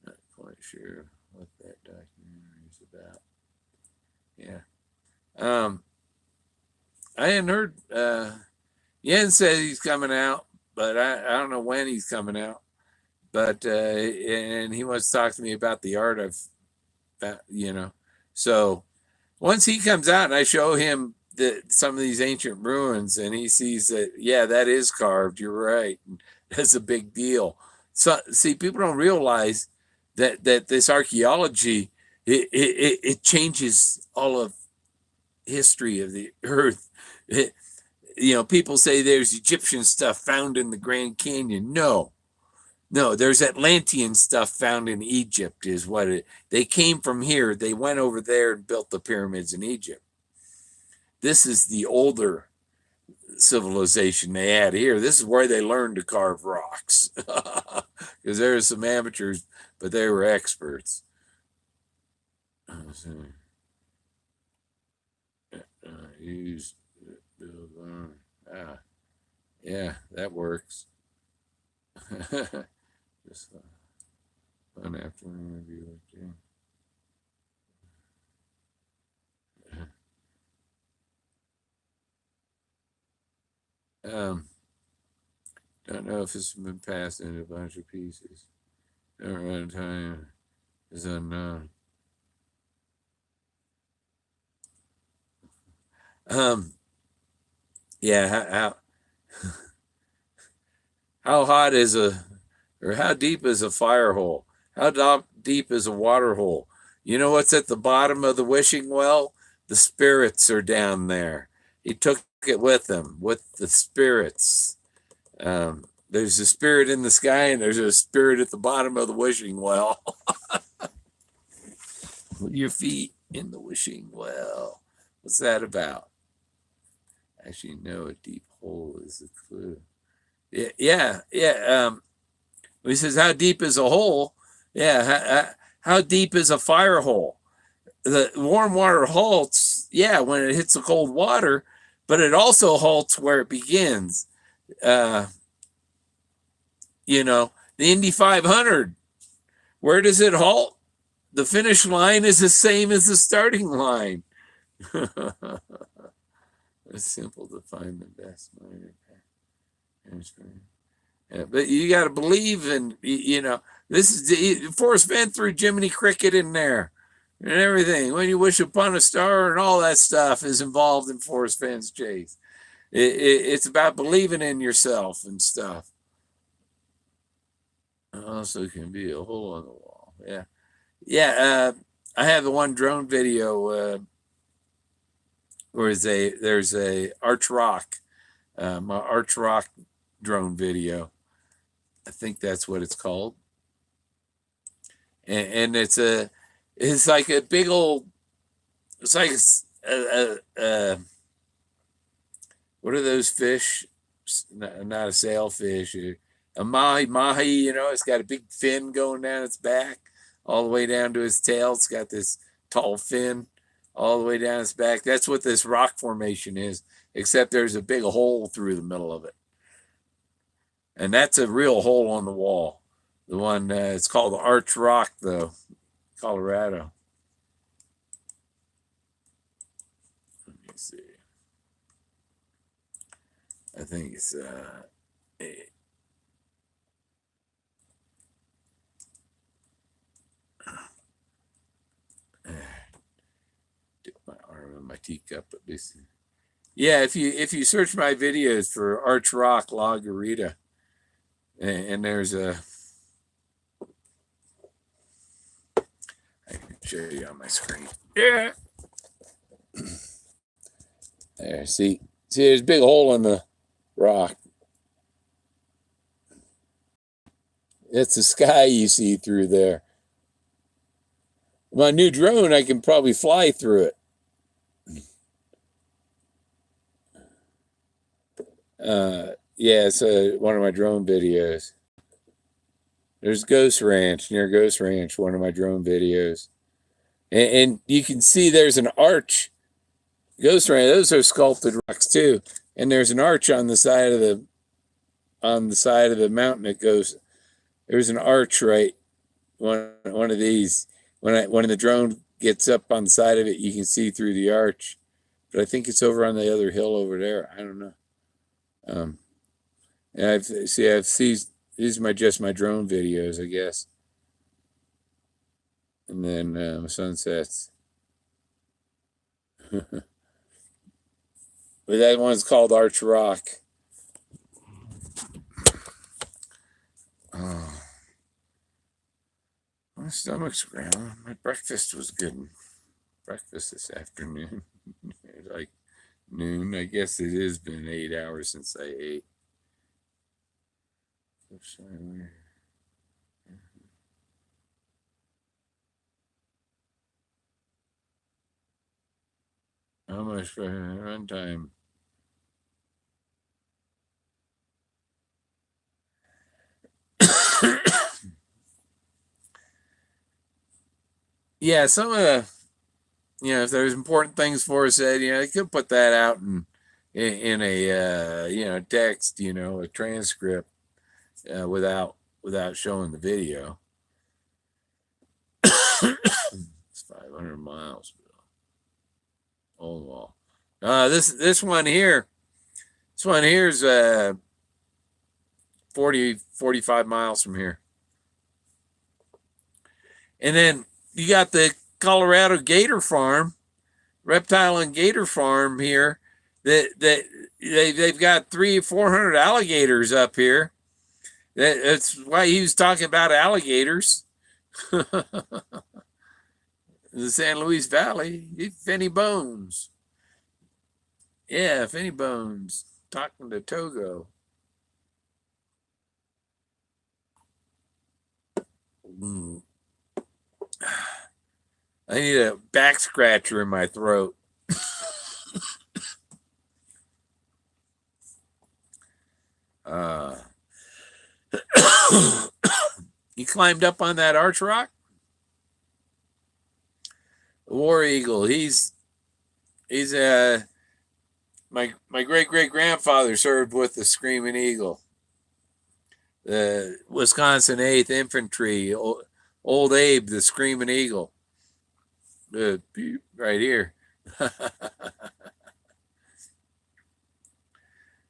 Not quite sure what that documentary is about. Yeah. I hadn't heard. Yen says he's coming out, but I don't know when he's coming out. But and he wants to talk to me about the art of that, you know. So once he comes out and I show him some of these ancient ruins, and he sees that, yeah, that is carved. You're right. That's a big deal. So see, people don't realize that this archaeology it changes all of history of the earth. You know, people say there's Egyptian stuff found in the Grand Canyon. No, there's Atlantean stuff found in Egypt is what they came from here. They went over there and built the pyramids in Egypt. This is the older civilization they had here. This is where they learned to carve rocks because there were some amateurs, but they were experts. let's see. Use build on. Yeah, that works. Just fun after interview with Jim. Don't know if it's been passed into a bunch of pieces. Don't run time is unknown. Yeah, how hot is or how deep is a fire hole? How deep is a water hole? You know what's at the bottom of the wishing well? The spirits are down there. He took it with him, with the spirits. There's a spirit in the sky, and there's a spirit at the bottom of the wishing well. Your feet in the wishing well. What's that about? Actually, no, a deep hole is a clue. Yeah. He says, "How deep is a hole?" Yeah, how deep is a fire hole? The warm water halts, yeah, when it hits the cold water, but it also halts where it begins. Uh, the Indy 500, where does it halt? The finish line is the same as the starting line. It's simple to find the best minor path. Yeah, but you got to believe in, this is Forrest Fenn threw Jiminy Cricket in there and everything. When you wish upon a star and all that stuff is involved in Forrest Fenn's chase. It's about believing in yourself and stuff. Also can be a hole on the wall. Yeah. Yeah. I have the one drone video where there's a Arch Rock, my Arch Rock drone video. I think that's what it's called. And it's like a big old, it's like what are those fish? Not a sailfish, a mahi. It's got a big fin going down its back, all the way down to its tail. It's got this tall fin all the way down its back. That's what this rock formation is, except there's a big hole through the middle of it. And that's a real hole on the wall. The one, it's called the Arch Rock, though, Colorado. Let me see. I think it's dip my arm in my teacup at least. Yeah, if you search my videos for Arch Rock La Garita, and there's a, I can show you on my screen. Yeah. There, see, there's a big hole in the rock. It's the sky you see through there. My new drone, I can probably fly through it. Yeah, it's one of my drone videos. There's Ghost Ranch, near Ghost Ranch, one of my drone videos. And you can see there's an arch. Ghost Ranch, those are sculpted rocks too. And there's an arch on the side of the mountain that goes. There's an arch, right? One of these. When the drone gets up on the side of it, you can see through the arch. But I think it's over on the other hill over there. I don't know. And I've seen these are just my drone videos, I guess. And then sunsets. But that one's called Arch Rock. Oh, my stomach's growling. My breakfast was good. Breakfast this afternoon. Like noon. I guess it has been 8 hours since I ate. How much for runtime? Yeah, some of the if there's important things Forrest said, they could put that out in a text, a transcript, without showing the video. It's 500 miles. Oh well. This one here is 45 miles from here. And then you got the Colorado Gator Farm, Reptile and Gator Farm here. They've got 300-400 alligators up here. That's why he was talking about alligators. The San Luis Valley, Fenny Bones. Yeah, Fenny Bones talking to Togo. I need a back scratcher in my throat. You climbed up on that arch rock? The War Eagle. He's my great grandfather served with the Screaming Eagle, the Wisconsin 8th Infantry, old Abe, the Screaming Eagle, right here.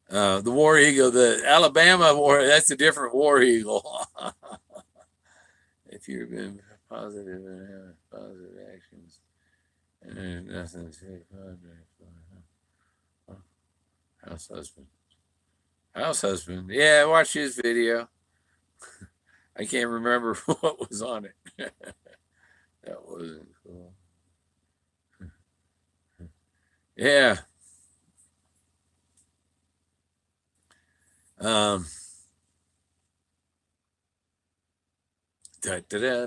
The War Eagle, the Alabama War, that's a different War Eagle. If you've been positive and have positive actions, and there's nothing to say positive for. House husband. Yeah, I watched his video. I can't remember what was on it. That wasn't cool. Yeah.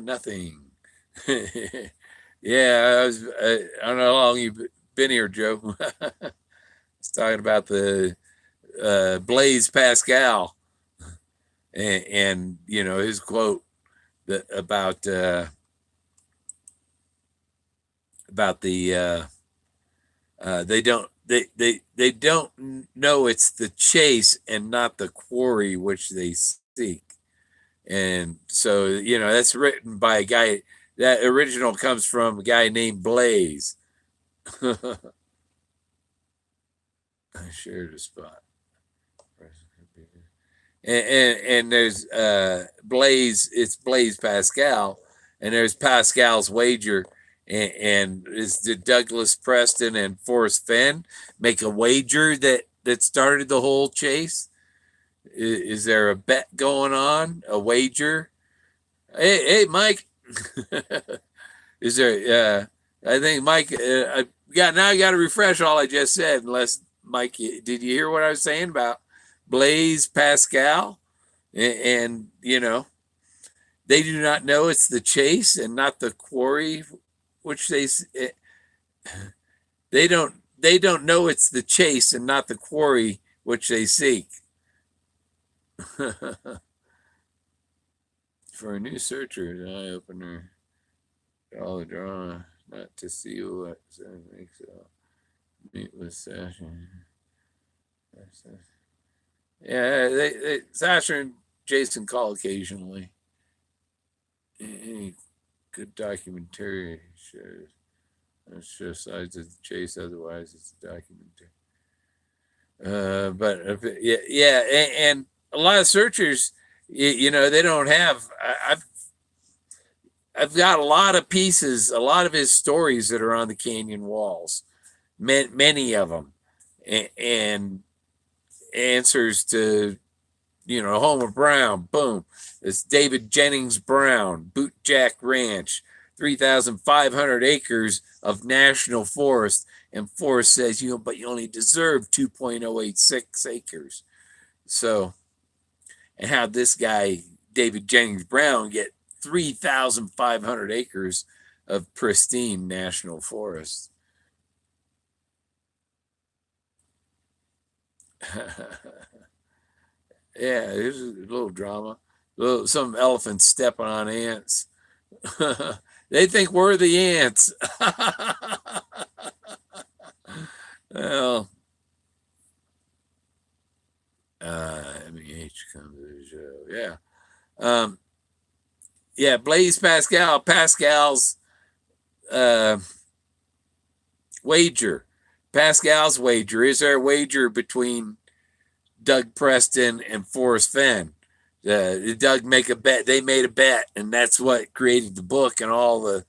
Nothing. Yeah, I don't know how long you've been here, Joe. It's talking about the Blaise Pascal, and his quote about the they don't know it's the chase and not the quarry which they seek. And so that's written by a guy. That original comes from a guy named Blaise. I shared a spot. And there's Blaise. It's Blaise Pascal, and there's Pascal's Wager, and is the Douglas Preston and Forrest Fenn make a wager that started the whole chase? Is there a bet going on? A wager? Hey, Mike. Is there? I think Mike. I got to refresh all I just said. Unless Mike, did you hear what I was saying about Blaise Pascal? And they do not know it's the chase and not the quarry, which they don't know it's the chase and not the quarry which they seek. For a new searcher, an eye opener. All the drama, not to see what makes it. Meet with Sasha. Yeah, Sasha and Jason call occasionally. Any good documentary shows. It's just sides of the chase. Otherwise, it's a documentary. But yeah, and a lot of searchers, they don't have. I've got a lot of pieces, a lot of his stories that are on the canyon walls, many of them, and answers to, Homer Brown, boom. It's David Jennings Brown, Bootjack Ranch, 3,500 acres of national forest. And Forrest says, but you only deserve 2.086 acres. So, and how this guy, David Jennings Brown, get 3,500 acres of pristine national forest. Yeah, there's a little drama. Some elephants stepping on ants. They think we're the ants. Yeah, Blaise Pascal. Pascal's uh, wager. Pascal's wager. Is there a wager between Doug Preston and Forrest Fenn? Doug make a bet. They made a bet, and that's what created the book and all the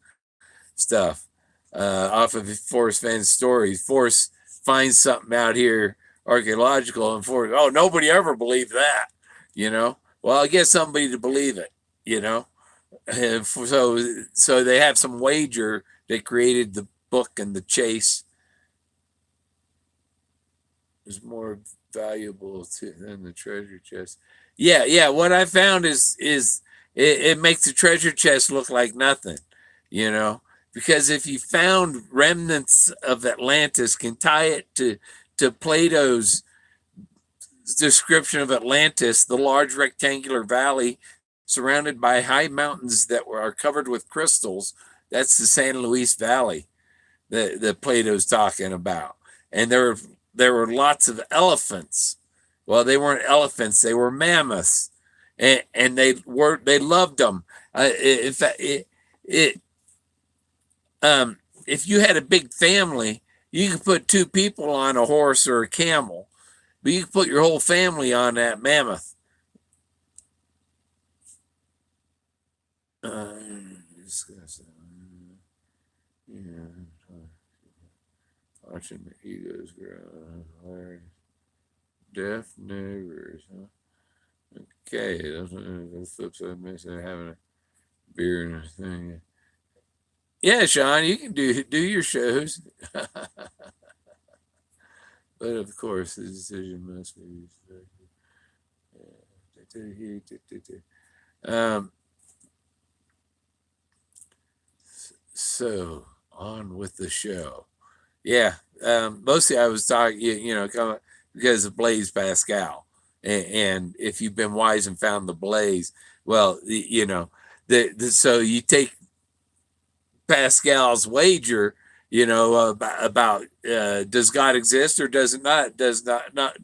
stuff off of Forrest Fenn's stories. Forrest finds something out here archaeological, and Forrest, oh, nobody ever believed that, you know. Well, I get somebody to believe it, you know. And so they have some wager that created the book, and the chase is more valuable than the treasure chest. Yeah, yeah. What I found is it makes the treasure chest look like nothing, you know, because if you found remnants of Atlantis, can tie it to Plato's description of Atlantis, the large rectangular valley surrounded by high mountains that are covered with crystals. That's the San Luis Valley that Plato's talking about. And there were lots of elephants. Well, they weren't elephants; they were mammoths, and they loved them. In fact, if you had a big family, you could put two people on a horse or a camel, but you could put your whole family on that mammoth. Watching the egos grow. Deaf neighbors, huh? Okay, those flips up makes it having a beer and a thing. Yeah, Sean, you can do your shows. But of course, the decision must be. So on with the show. Yeah, mostly I was talking, because of Blaise Pascal, and if you've been wise and found the Blaise, well, so you take Pascal's wager, about does God exist or does it not? Does not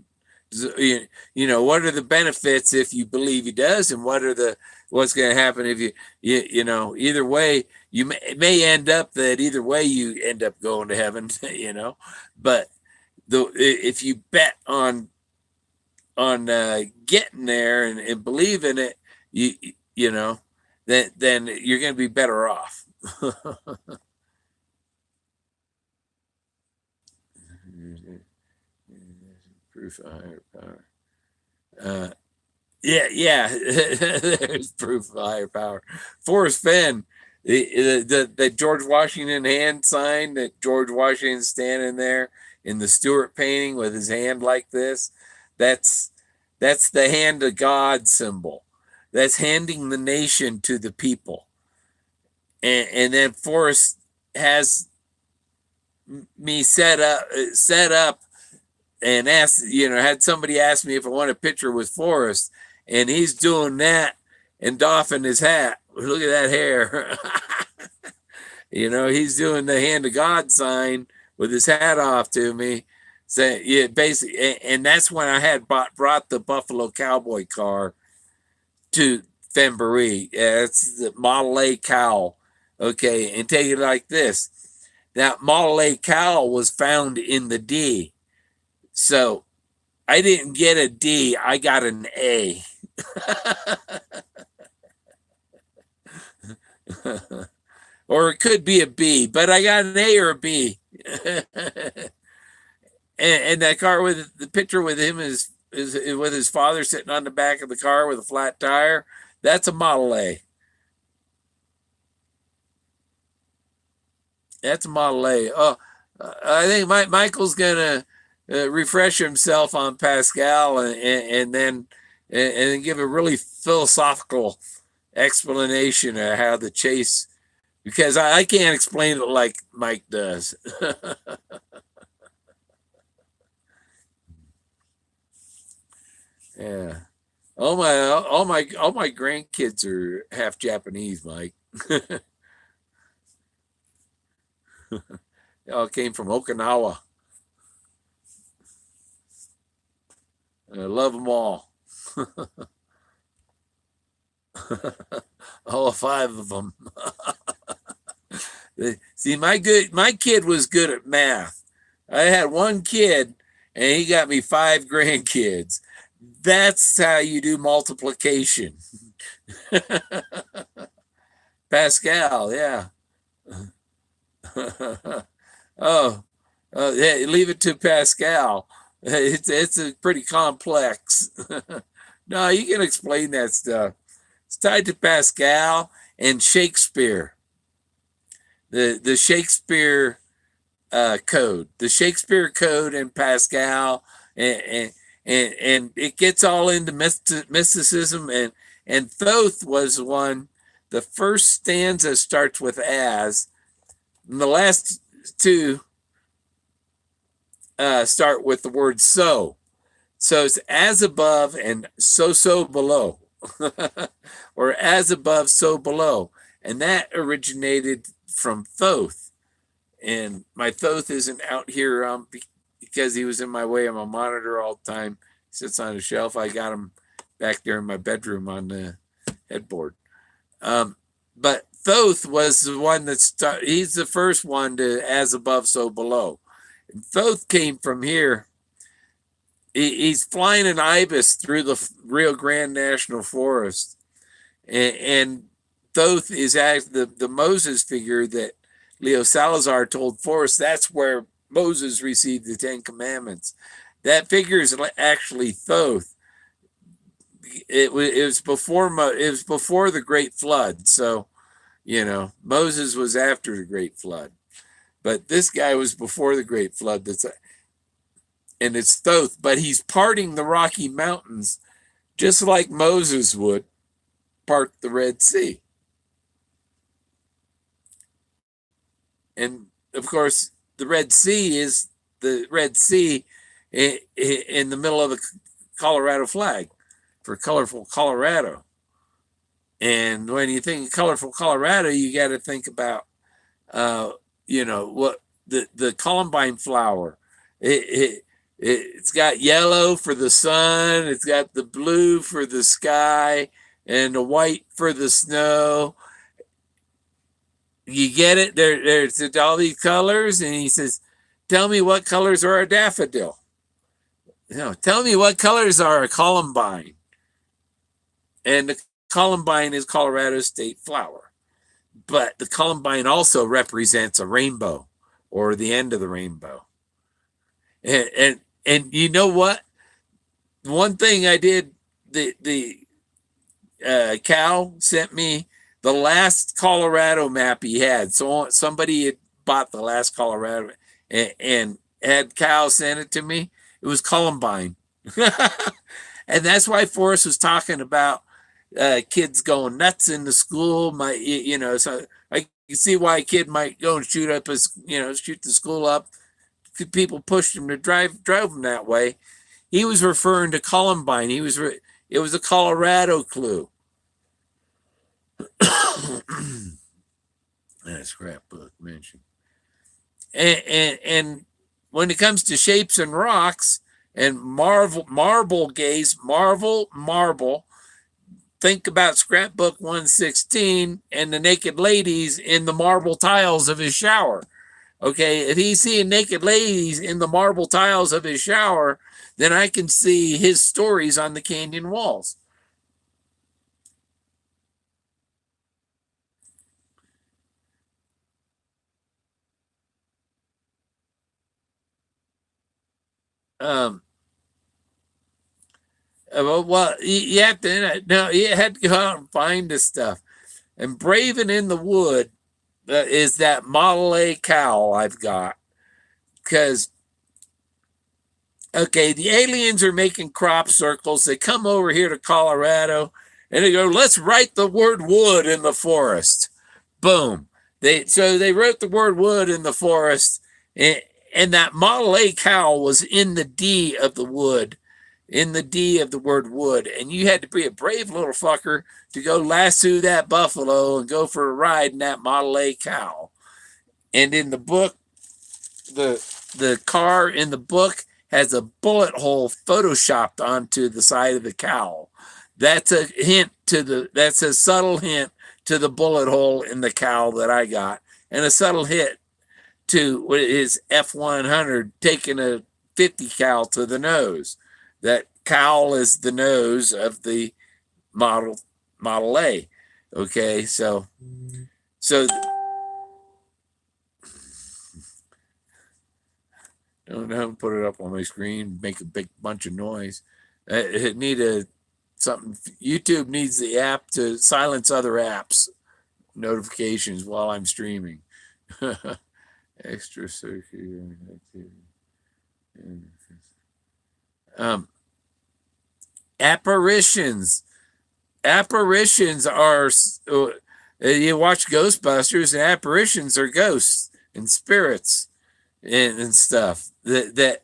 what are the benefits if you believe he does, and what's going to happen if either way you may end up that either way you end up going to heaven, but if you bet on getting there and believe in it, you know then you're going to be better off. Proof of higher power. Yeah. There's proof of higher power. Forrest Fenn, the George Washington hand sign that George Washington's standing there in the Stuart painting with his hand like this. That's the hand of God symbol. That's handing the nation to the people. And then Forrest has me set up and asked, had somebody ask me if I want a picture with Forrest, and he's doing that and doffing his hat. Look at that hair. He's doing the hand of God sign with his hat off to me. So yeah, basically, and that's when I had brought the Buffalo Cowboy car to Fenbury. It's the Model A cowl. Okay, and take it like this. That Model A cowl was found in the D. So I didn't get a D, I got an A. Or it could be a B, but I got an A or a B. and that car with the picture with him is with his father sitting on the back of the car with a flat tire. That's a Model A. That's a Model A. Oh, I think Michael's gonna refresh himself on Pascal and then give a really philosophical explanation of how the chase, because I can't explain it like Mike does. Yeah. All my grandkids are half Japanese, Mike. They all came from Okinawa. And I love them all. All five of them. See, my kid was good at math. I had one kid, and he got me 5 grandkids. That's how you do multiplication. Pascal, yeah. Oh, yeah, leave it to Pascal. It's a pretty complex. No, you can explain that stuff. It's tied to Pascal and Shakespeare. The Shakespeare code, the Shakespeare code, and Pascal, and and it gets all into mysticism. And Thoth was one. The first stanza starts with as, and the last two start with the word so. So it's as above and so below, or as above, so below. And that originated from Thoth. And my Thoth isn't out here because he was in my way on my monitor all the time. He sits on a shelf. I got him back there in my bedroom on the headboard. But Thoth was the one that he's the first one to as above, so below. And Thoth came from here. He's flying an ibis through the Rio Grande National Forest. And Thoth is actually the Moses figure that Leo Salazar told Forrest that's where Moses received the 10 Commandments. That figure is actually Thoth. It was before the Great Flood. So, Moses was after the Great Flood, but this guy was before the Great Flood. And it's Thoth, but he's parting the Rocky Mountains just like Moses would part the Red Sea. And of course, the Red Sea is the Red Sea in the middle of the Colorado flag for colorful Colorado. And when you think of colorful Colorado, you got to think about, what the columbine flower. It's got yellow for the sun. It's got the blue for the sky and the white for the snow. You get it? There's all these colors. And he says, tell me what colors are a daffodil. Tell me what colors are a columbine. And the columbine is Colorado's state flower. But the columbine also represents a rainbow or the end of the rainbow. And you know what? One thing I did, the Cal sent me the last Colorado map he had. So somebody had bought the last Colorado and had Cal send it to me. It was Columbine. And that's why Forrest was talking about kids going nuts in the school. So I can see why a kid might go and shoot the school up. People pushed him to drive him that way. He was referring to Columbine. It was a Colorado clue. That scrapbook mentioned. And when it comes to shapes and rocks and marble gaze, marble, think about scrapbook 116 and the naked ladies in the marble tiles of his shower. Okay, if he's seeing naked ladies in the marble tiles of his shower, then I can see his stories on the canyon walls. Well, you have to go out and find this stuff. And Braving in the Wood is that Model A cowl I've got. Because, okay, the aliens are making crop circles. They come over here to Colorado and they go, let's write the word wood in the forest. Boom. So they wrote the word wood in the forest, and that Model A cowl was in the D of the wood, in the D of the word wood. And you had to be a brave little fucker to go lasso that buffalo and go for a ride in that Model A cowl. And in the book, the car in the book has a bullet hole photoshopped onto the side of the cowl. That's a hint that's a subtle hint to the bullet hole in the cowl that I got, and a subtle hit to his F100 taking a 50 cal to the nose. That cowl is the nose of the Model A. Okay, so don't put it up on my screen, make a big bunch of noise. It need a something. YouTube needs the app to silence other apps notifications while I'm streaming. Extra circular activity. Apparitions. Apparitions are. You watch Ghostbusters, and apparitions are ghosts and spirits and stuff that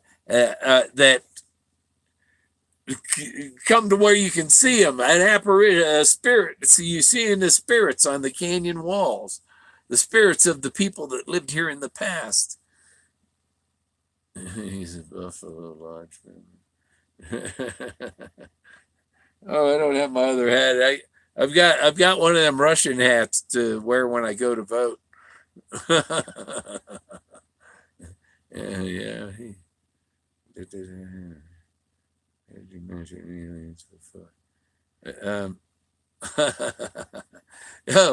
come to where you can see them. An apparition, a spirit. So you see the spirits on the canyon walls, the spirits of the people that lived here in the past. He's a Buffalo Lodge member. Oh, I don't have my other hat. I've got one of them Russian hats to wear when I go to vote. Yeah. Did you mention aliens before?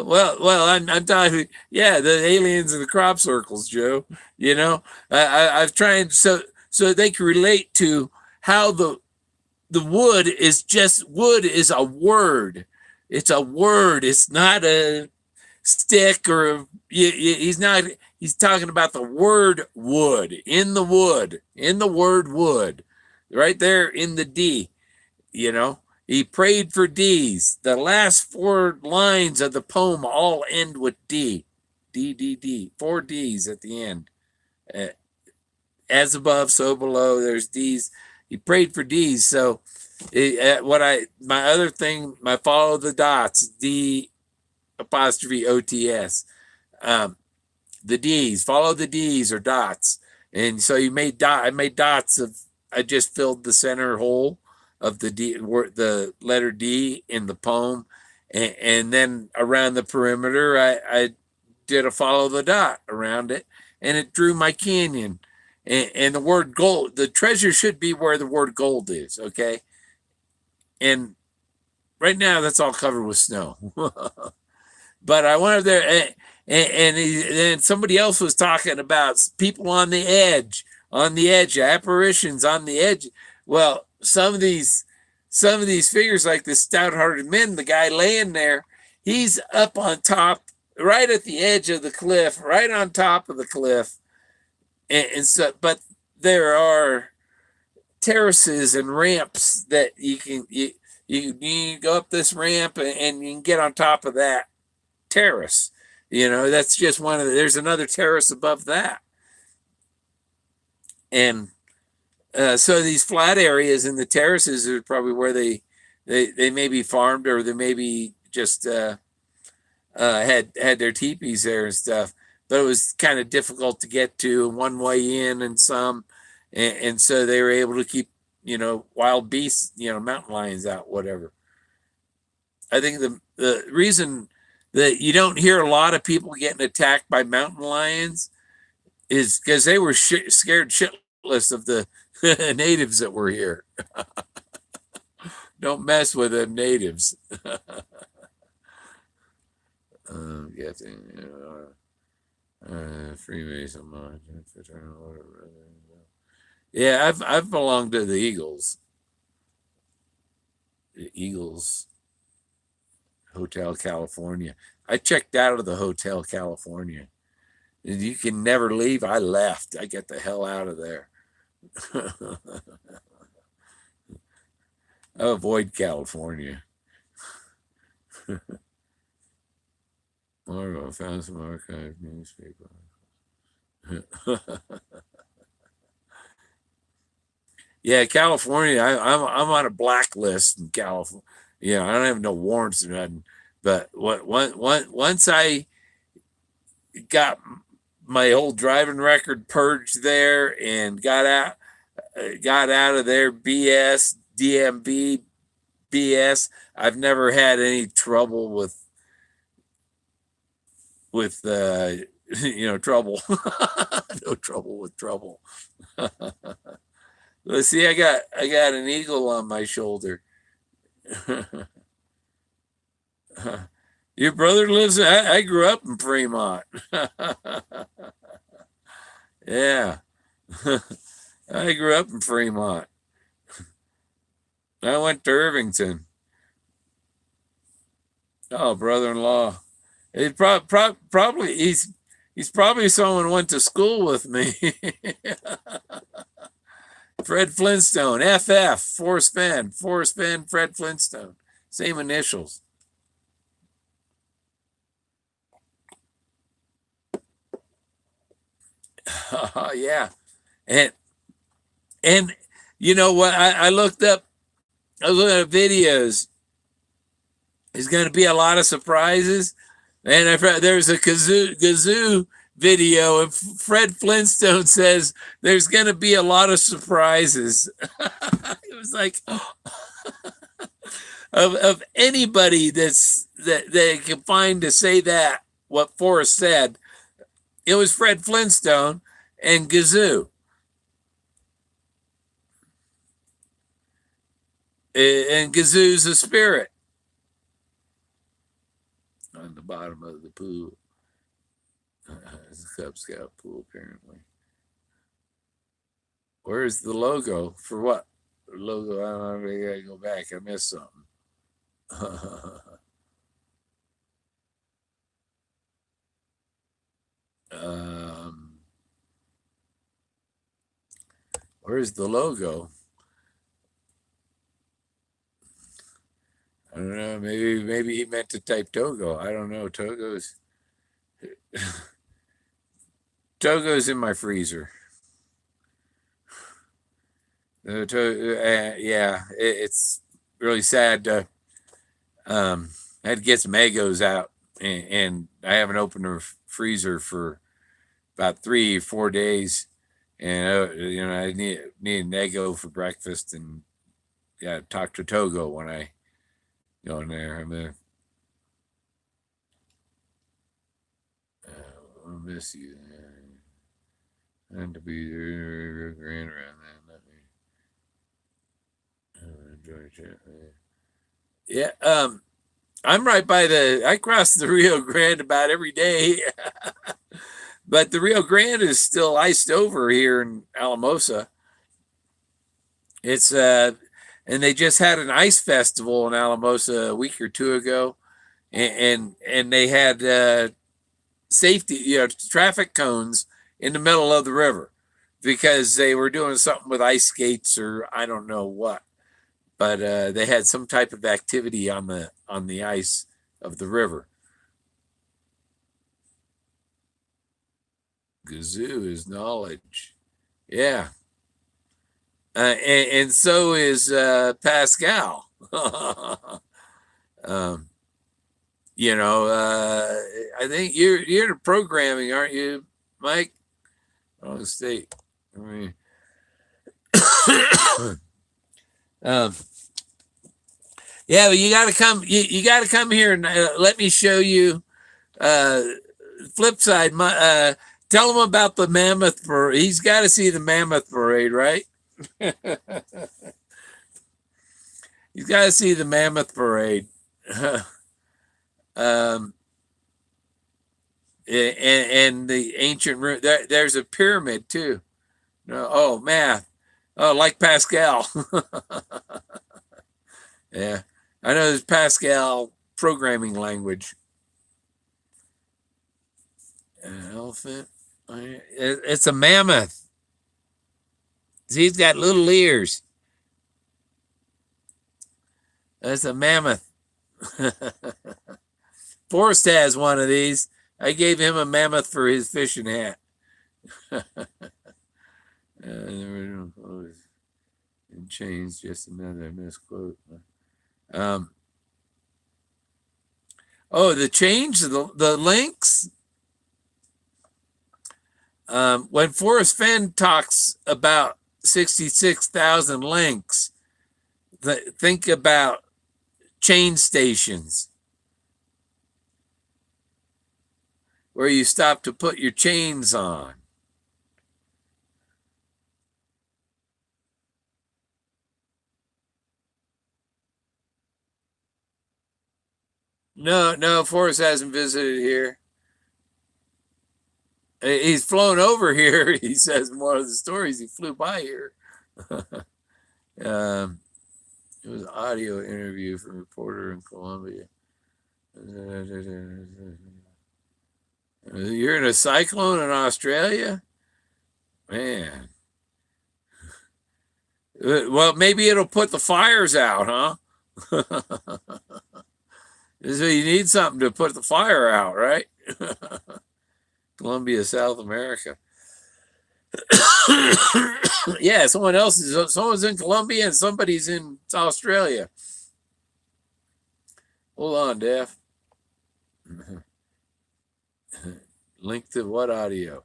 well, I'm talking. Yeah, the aliens in the crop circles, Joe. You know, I've tried so they can relate to how the wood is just wood is a word. It's a word. It's not a stick or he's not. He's talking about the word wood in the word wood, right there in the D. You know, he prayed for D's. The last 4 lines of the poem all end with D. D, D, D. 4 D's at the end. As above, so below. There's D's. He prayed for D's. So my other thing, my follow the dots, D apostrophe OTS. The D's, follow the D's or dots. And so I made dots I just filled the center hole of the letter D in the poem, and then around the perimeter I did a follow the dot around it, and it drew my canyon, and the word gold. The treasure should be where the word gold is, okay? And right now that's all covered with snow. But I went up there, and then somebody else was talking about people on the edge, apparitions on the edge. Well, some of these figures, like the stout-hearted men, the guy laying there, he's up on top, right at the edge of the cliff, right on top of the cliff, and so. But there are terraces and ramps that you can go up this ramp and you can get on top of that terrace. You know, that's just one of there's another terrace above that, and so these flat areas in the terraces are probably where they may be farmed, or they may be just had their teepees there and stuff. But it was kind of difficult to get to, one way in and some, and so they were able to keep wild beasts, mountain lions out, whatever. I think the reason that you don't hear a lot of people getting attacked by mountain lions is because they were scared shitless of the natives that were here. Don't mess with them natives. Freemason lodge, whatever. Yeah, I've belonged to the Eagles. The Eagles Hotel California. I checked out of the Hotel California. You can never leave. I left. I got the hell out of there. I avoid California. Margo found some archived newspaper. Yeah, California. I'm on a blacklist in California. Yeah, I don't have no warrants or nothing. But once I got my old driving record purged there and got out of there, BS, DMV, BS. I've never had any trouble with trouble. No trouble with trouble. Let's see, I got an eagle on my shoulder. Your brother lives. I grew up in Fremont. Yeah, I grew up in Fremont. I went to Irvington. Oh, brother-in-law. He probably he's probably someone went to school with me. Fred Flintstone, FF, Forrest Fenn, Fred Flintstone, same initials. Yeah, and you know what? I looked up. I was looking at videos. There's going to be a lot of surprises, and there's a kazoo video, and Fred Flintstone says there's going to be a lot of surprises. It was like of anybody that they can find to say that what Forrest said, it was Fred Flintstone and Gazoo. And Gazoo's a spirit on the bottom of the pool. It's a Cub Scout pool, apparently. Where's the logo? For what? The logo, I don't know. I gotta go back. I missed something. Where's the logo? I don't know. Maybe he meant to type Togo. I don't know. Togo's in my freezer. Yeah, it's really sad. I had to get some Eggos out, and I haven't opened the freezer for about 3 or 4 days. And I need an Eggo for breakfast, and yeah, talk to Togo when I go in there. I'll miss you. And to be there, grand around that. Yeah, I'm right by I cross the Rio Grande about every day. But the Rio Grande is still iced over here in Alamosa. It's and they just had an ice festival in Alamosa a week or two ago, and they had safety, traffic cones in the middle of the river because they were doing something with ice skates or I don't know what, but they had some type of activity on the ice of the river. Gazoo is knowledge. Yeah. And so is Pascal. I think you're into programming, aren't you, Mike? Oh, state. I mean, yeah, but you got to come. You got to come here and let me show you. Flip side, tell him about the Mammoth Parade. He's got to see the Mammoth Parade, right? He's got to see the Mammoth Parade. And the ancient room. There's a pyramid too. No, oh, math. Oh, like Pascal. Yeah, I know there's Pascal programming language. An elephant. It's a mammoth. See, he's got little ears. That's a mammoth. Forrest has one of these. I gave him a mammoth for his fishing hat. And change, just another misquote. The change, the links. When Forrest Fenn talks about 66,000 links, think about chain stations where you stop to put your chains on. No, Forrest hasn't visited here. He's flown over here. He says in one of the stories he flew by here. um, it was an audio interview from a reporter in Colombia. You're in a cyclone in Australia? Man. Well, maybe it'll put the fires out, huh? So you need something to put the fire out, right? Colombia, South America. Yeah, someone's in Colombia and somebody's in Australia. Hold on, Def. Link to what audio?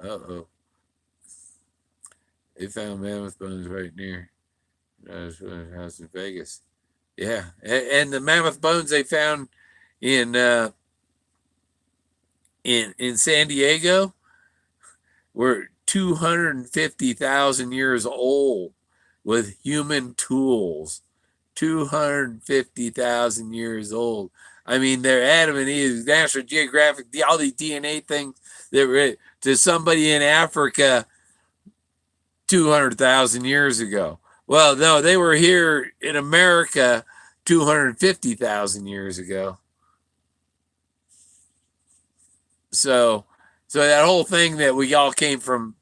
Uh-oh. They found mammoth bones right near house in Vegas. Yeah, and the mammoth bones they found in San Diego were 250,000 years old with human tools. 250,000 years old. I mean, they're Adam and Eve, National Geographic, all these DNA things that were to somebody in Africa 200,000 years ago. Well, no, they were here in America 250,000 years ago. So that whole thing that we all came from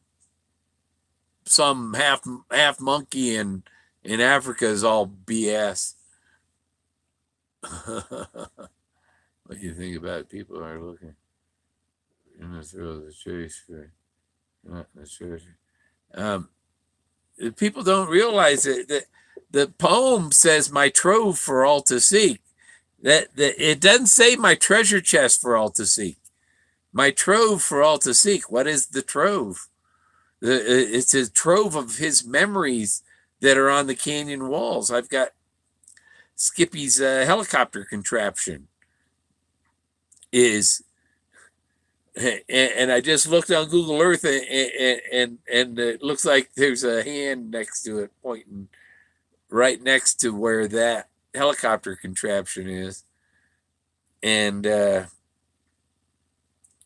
some half monkey in Africa is all BS. What do you think about it? People are looking in the thrill of the chase for not the treasure. People don't realize that the poem says my trove for all to seek. That it doesn't say my treasure chest for all to seek. My trove for all to seek. What is the trove? It's a trove of his memories that are on the canyon walls. I've got Skippy's helicopter contraption is, and I just looked on Google Earth and it looks like there's a hand next to it pointing right next to where that helicopter contraption is. And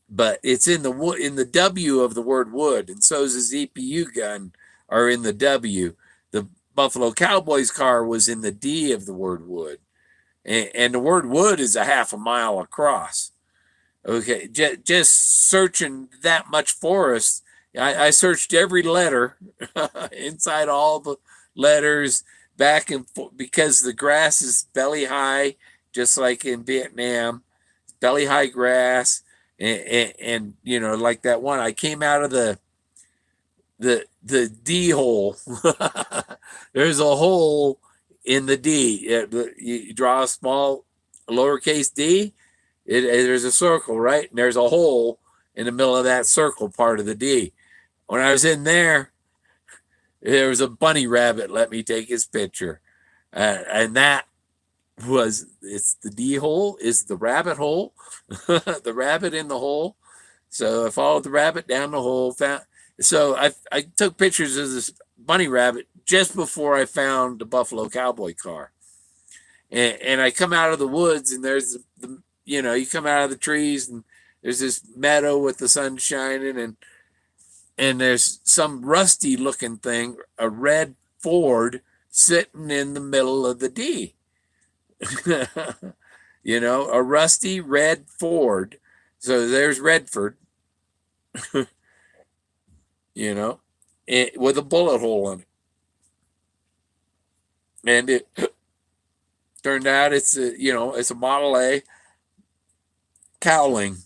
but it's in the W of the word wood, and so is his EPU gun are in the W. The Buffalo Cowboys car was in the D of the word wood, and the word wood is a half a mile across. Okay, just searching that much forest, I searched every letter inside all the letters back and forth because the grass is belly high, just like in Vietnam, belly high grass. And you know, like that one, I came out of the D hole. There's a hole in the D. You draw a small lowercase d. There's a circle, right? And there's a hole in the middle of that circle part of the D. When I was in there, there was a bunny rabbit. Let me take his picture, and that it's the D hole is the rabbit hole, the rabbit in the hole. So I followed the rabbit down the hole. So I took pictures of this bunny rabbit just before I found the Buffalo Cowboy car. And I come out of the woods and there's you come out of the trees and there's this meadow with the sun shining and there's some rusty looking thing, a red Ford sitting in the middle of the D. A rusty red Ford. So there's Redford, with a bullet hole in it. And it turned out it's a Model A cowling.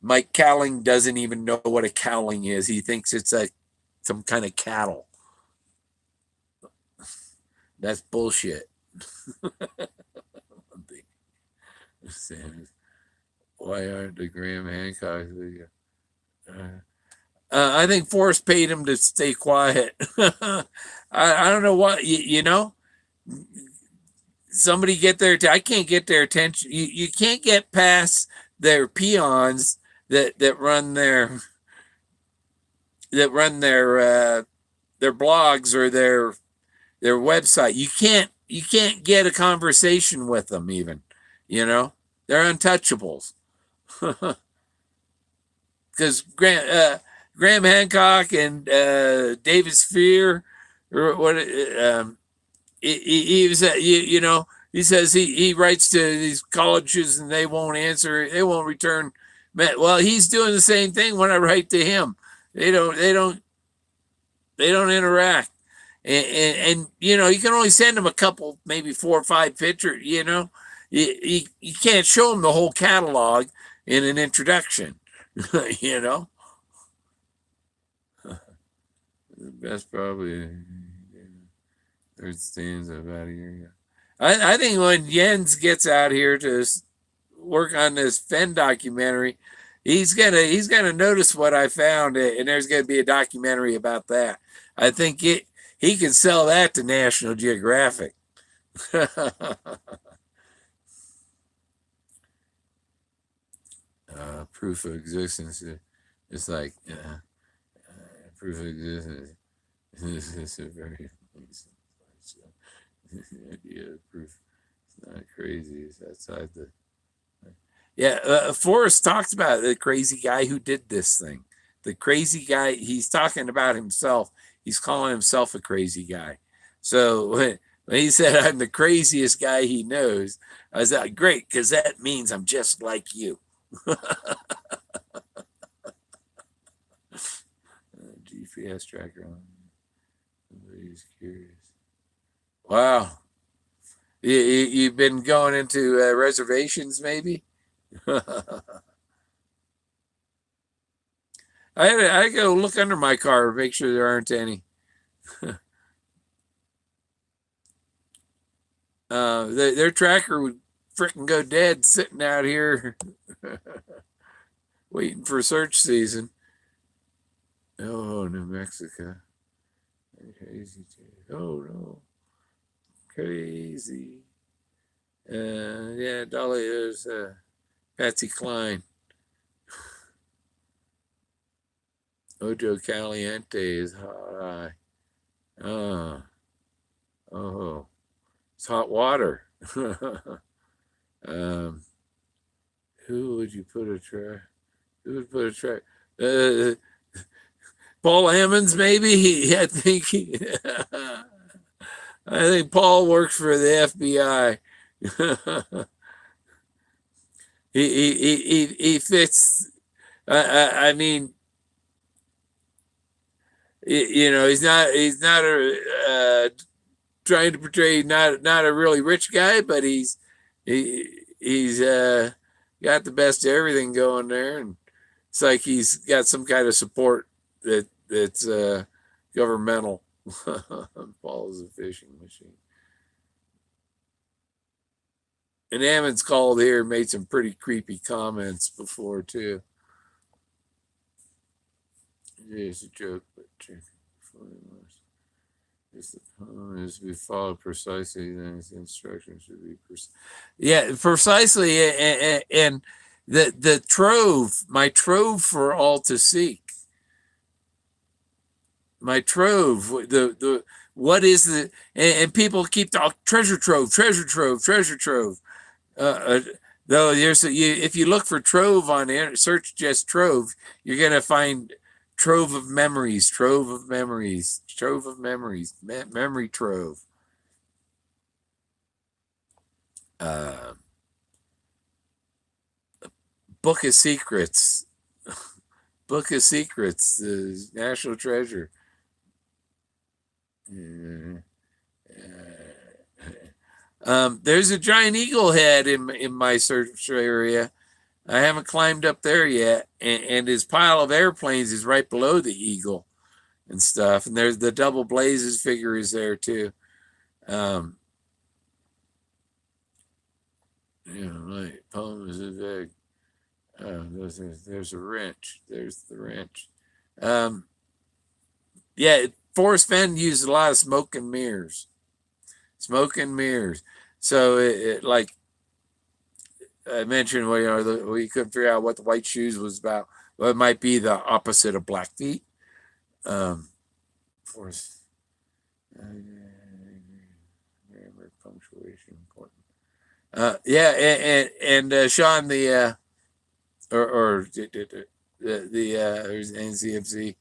Mike Cowling doesn't even know what a cowling is. He thinks it's some kind of cattle. That's bullshit. Why aren't the Graham Hancocks with you? I think Forrest paid him to stay quiet. I don't know what, somebody get their. I can't get their attention. You can't get past their peons that run their blogs or their website. You can't get a conversation with them even. They're untouchables. Because Graham Hancock and David Spear, or what? He was, he says he writes to these colleges and they won't answer. They won't return. Well, he's doing the same thing when I write to him. They don't interact. And you can only send them a couple, maybe 4 or 5 pictures. You can't show them the whole catalog in an introduction. The best probably third stands about a year ago. I think when Jens gets out here to work on this Fenn documentary, he's gonna notice what I found, and there's gonna be a documentary about that. I think he can sell that to National Geographic. Proof of existence. It's like proof of existence. This is a very idea of proof. It's not crazy. It's outside the. Yeah, Forrest talks about the crazy guy who did this thing. The crazy guy. He's talking about himself. He's calling himself a crazy guy. So when he said I'm the craziest guy he knows, I was like, great, because that means I'm just like you. GPS tracker on. Somebody's curious. Wow. You've been going into reservations, maybe? I go look under my car, make sure there aren't any. Their tracker would freaking go dead sitting out here waiting for search season. Oh, New Mexico. Crazy. Oh, no. Crazy. Yeah, Dolly is Patsy Cline. Ojo Caliente is hot. Oh, it's hot water. Who would you put a track? Who would put a track? Paul Ammons, maybe. I think Paul works for the FBI. he fits. I mean, he's not trying to portray not a really rich guy, but he's got the best of everything going there, and it's like he's got some kind of support that's governmental. Paul is a fishing machine. And Ammons called here and made some pretty creepy comments before too. It's a joke, but if the poem is to be followed precisely, then its instructions should be precisely. And the trove, my trove for all to seek. My trove, the what is the, and people keep talking treasure trove. Though if you look for trove on the search just trove, you're gonna find trove of memories, memory trove. Book of Secrets, the national treasure. There's a giant eagle head in my search area. I haven't climbed up there yet, and his pile of airplanes is right below the eagle and stuff. And there's the double Blaise's figure is there too. Like poem is vague. There's a wrench. There's the wrench. Yeah, Forrest Fenn used a lot of smoke and mirrors. So like I mentioned, well, we couldn't figure out what the white shoes was about. Well, it might be the opposite of black feet. Of course, grammar, punctuation, important. Yeah, and Sean, or there's NCFC.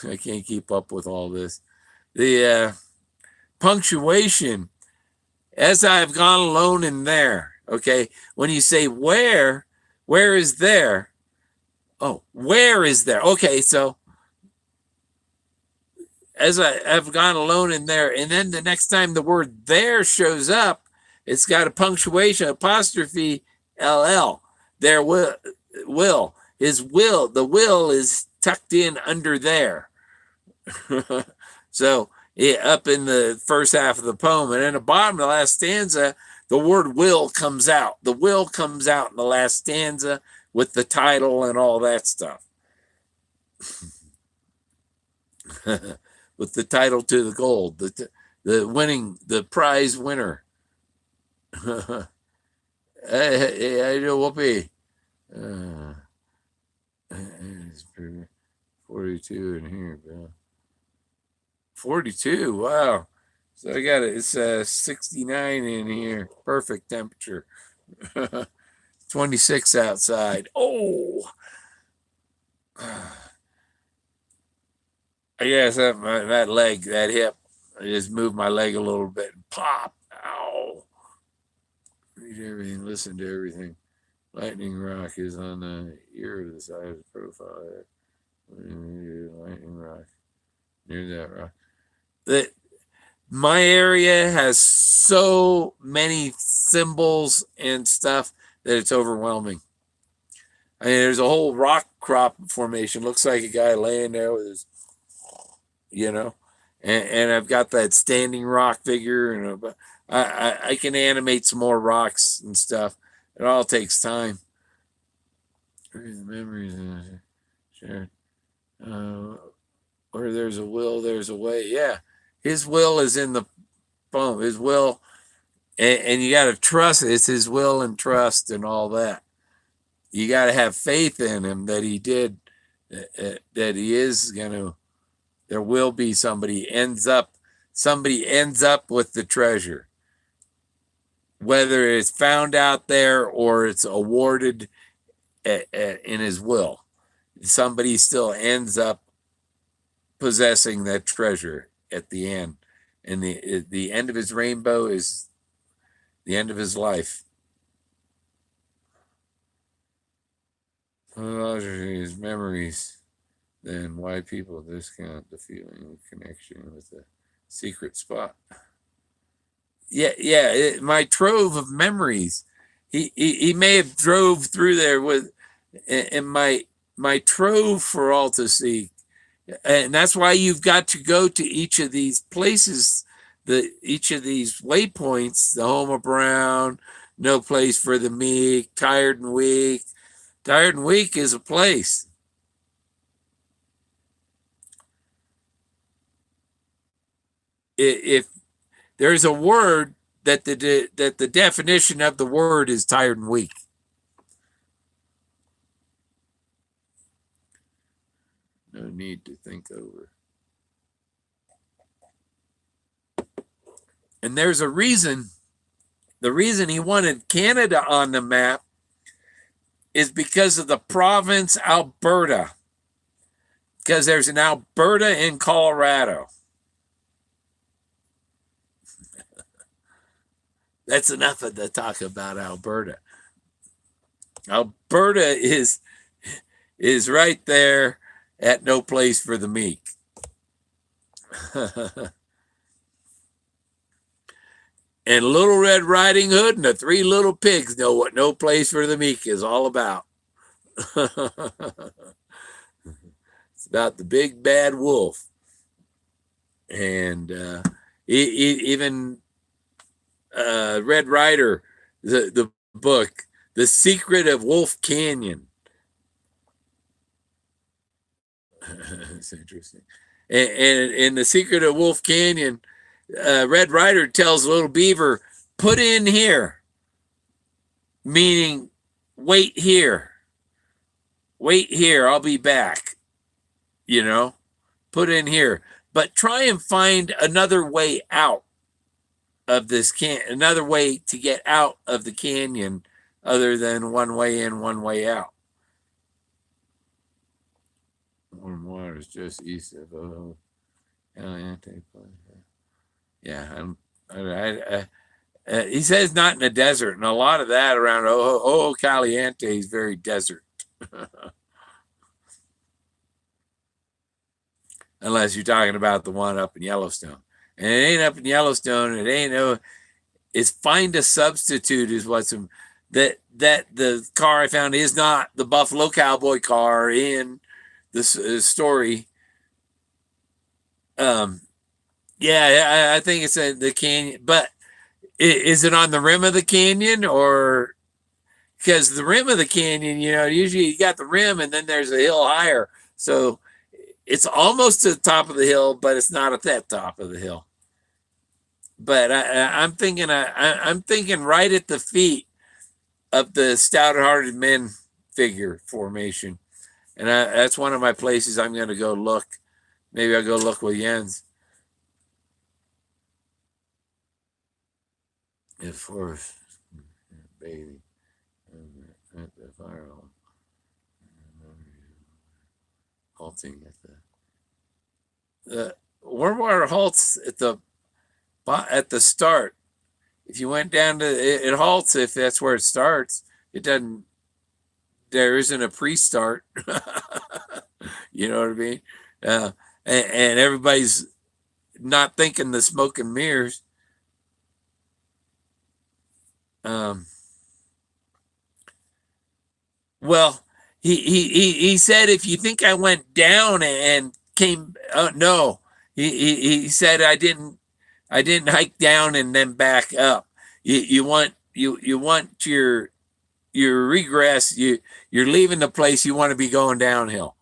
I can't keep up with all this. The punctuation, as I've gone alone in there. Okay, when you say where is there? Oh, where is there? Okay, so as I've gone alone in there, and then the next time the word there shows up, it's got a punctuation, apostrophe LL. There will. His will, the will is tucked in under there. So up in the first half of the poem, and in the bottom of the last stanza, the word will comes out. The will comes out in the last stanza with the title and all that stuff. With the title to the gold, the prize winner. I know whoopee. 42 in here, Bill. 42, wow. So I got it. It's 69 in here. Perfect temperature. 26 outside. Oh. I guess that leg, that hip, I just moved my leg a little bit and pop. Ow. Read everything, listen to everything. Lightning rock is on the ear of the side of the profile. Lightning rock. Near that rock. My area has so many symbols and stuff that it's overwhelming. I mean, there's a whole rock crop formation. Looks like a guy laying there with his, and I've got that standing rock figure, and I can animate some more rocks and stuff. It all takes time. Memories, sure. Where there's a will, there's a way. Yeah, his will is in the poem. His will, and you got to trust. It's his will and trust and all that. You got to have faith in him that he did, that he is gonna. There will be somebody ends up with the treasure, whether it's found out there or it's awarded in his will. Somebody still ends up possessing that treasure at the end, and the end of his rainbow is the end of his life. His memories, then why people discount the feeling of connection with a secret spot. Yeah, my trove of memories. He may have drove through there with, and my trove for all to see. And that's why you've got to go to each of these places, each of these waypoints, the home of Brown, no place for the meek, tired and weak. Tired and weak is a place. If there's a word that the definition of the word is tired and weak. No need to think over. And there's a reason. The reason he wanted Canada on the map is because of the province Alberta. Because there's an Alberta in Colorado. That's enough of the talk about Alberta. Alberta is right there at no place for the meek. And Little Red Riding Hood and the Three Little Pigs know what no place for the meek is all about. It's about the big bad wolf. And even Red Rider, the book, The Secret of Wolf Canyon. It's interesting. And in The Secret of Wolf Canyon, Red Rider tells Little Beaver, Put in here, meaning wait here. Wait here, I'll be back. You know, put in here. But try and find another way out of this another way to get out of the canyon other than one way in, one way out. Warm water is just east of Caliente. Yeah, he says not in the desert, and a lot of that around Caliente is very desert. Unless you're talking about the one up in Yellowstone. And it ain't up in Yellowstone. It ain't no. It's find a substitute is what's that the car I found is not the Buffalo Cowboy car in this story. Yeah, I think it's the canyon, but is it on the rim of the canyon or because the rim of the canyon, usually you got the rim and then there's a hill higher, so it's almost to the top of the hill, but it's not at that top of the hill. But I'm thinking right at the feet of the stout-hearted men figure formation, and that's one of my places I'm going to go look. Maybe I'll go look with Jens. If Forrest baby at the fire hall, halting at the warm water halts at the start. If you went down to it halts if that's where it starts. It doesn't. There isn't a pre-start. You know what I mean? And everybody's not thinking the smoke and mirrors. Well, he said if you think I went down and came, no, he said I didn't hike down and then back up. You want your regress. You're leaving the place. You want to be going downhill.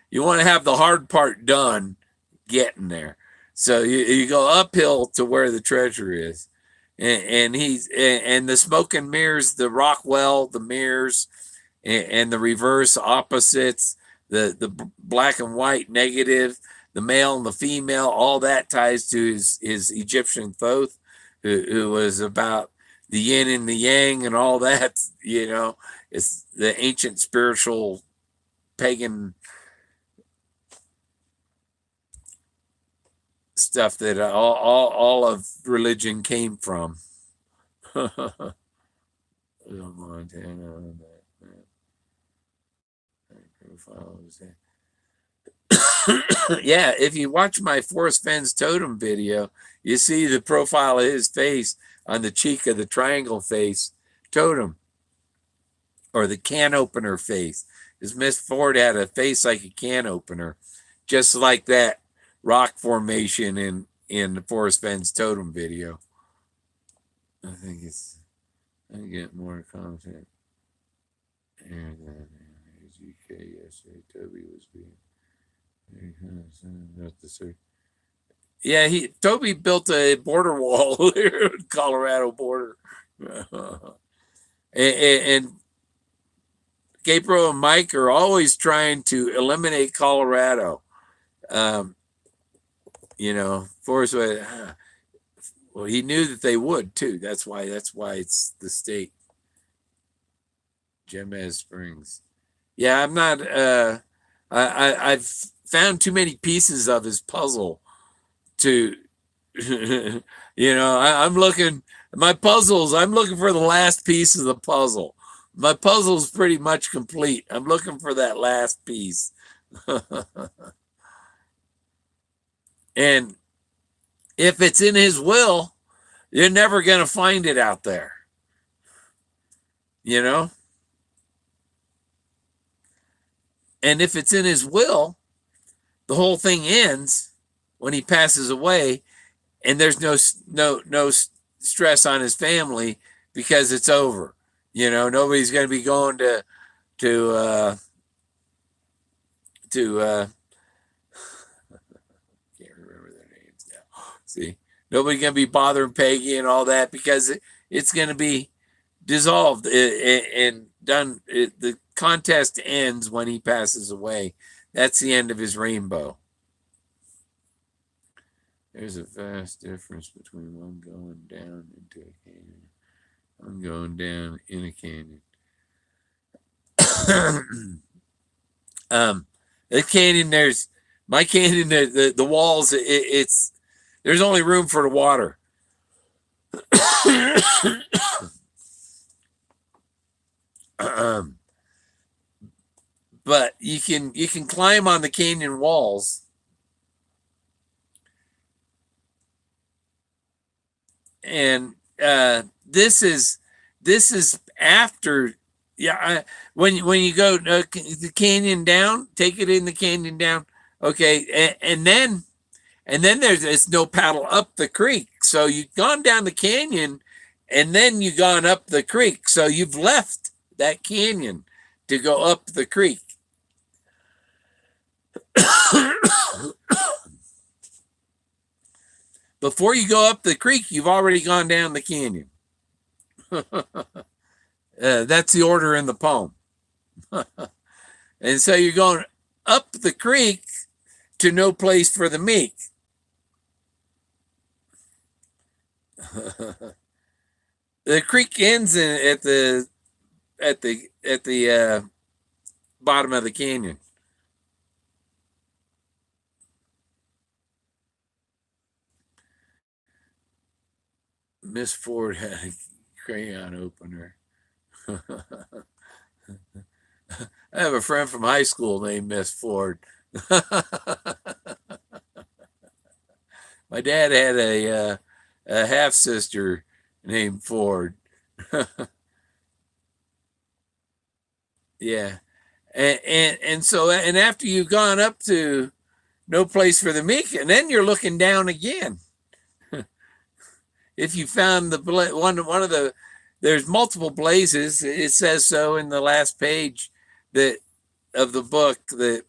You want to have the hard part done, getting there. So you go uphill to where the treasure is. And the smoke and mirrors, the Rockwell, the mirrors, and the reverse opposites, the black and white negative, the male and the female, all that ties to his Egyptian Thoth, who was about the yin and the yang and all that. It's the ancient spiritual pagan stuff that all of religion came from. Montana, yeah, if you watch my Forrest Fenn's totem video, you see the profile of his face on the cheek of the triangle face totem, or the can opener face. Because Miss Ford had a face like a can opener, just like that rock formation in the Forrest Fenn's totem video. I get more content. And GK yesterday, Toby was being not the sir. Yeah, Toby built a border wall here, Colorado border, and Gabriel and Mike are always trying to eliminate Colorado. Forrest, well, he knew that they would too. That's why it's the state. Gemez Springs. Yeah, I'm not. I've found too many pieces of his puzzle to. I'm looking. My puzzles. I'm looking for the last piece of the puzzle. My puzzle's pretty much complete. I'm looking for that last piece. And if it's in his will, you're never going to find it out there. And if it's in his will, the whole thing ends when he passes away, and there's no stress on his family because it's over. Nobody's going to be going to can't remember their names now. See, Nobody's going to be bothering Peggy and all that because it's going to be dissolved and done. The contest ends when he passes away. That's the end of his rainbow. There's a vast difference between one going down into a canyon, one going down in a canyon. The canyon, there's my canyon, the walls, it's there's only room for the water. But you can climb on the canyon walls, and this is after. Yeah, when you go the canyon down, take it in the canyon down. Okay, and then there's no paddle up the creek. So you've gone down the canyon, and then you've gone up the creek. So you've left that canyon to go up the creek. Before you go up the creek, you've already gone down the canyon. That's the order in the poem. And so you're going up the creek to no place for the meek. The creek ends at the bottom of the canyon. Miss Ford had a crayon opener. I have a friend from high school named Miss Ford. My dad had a half sister named Ford. Yeah, and so after you've gone up to no place for the meek, and then you're looking down again. If you found the one of the, there's multiple blazes. It says so in the last page that of the book that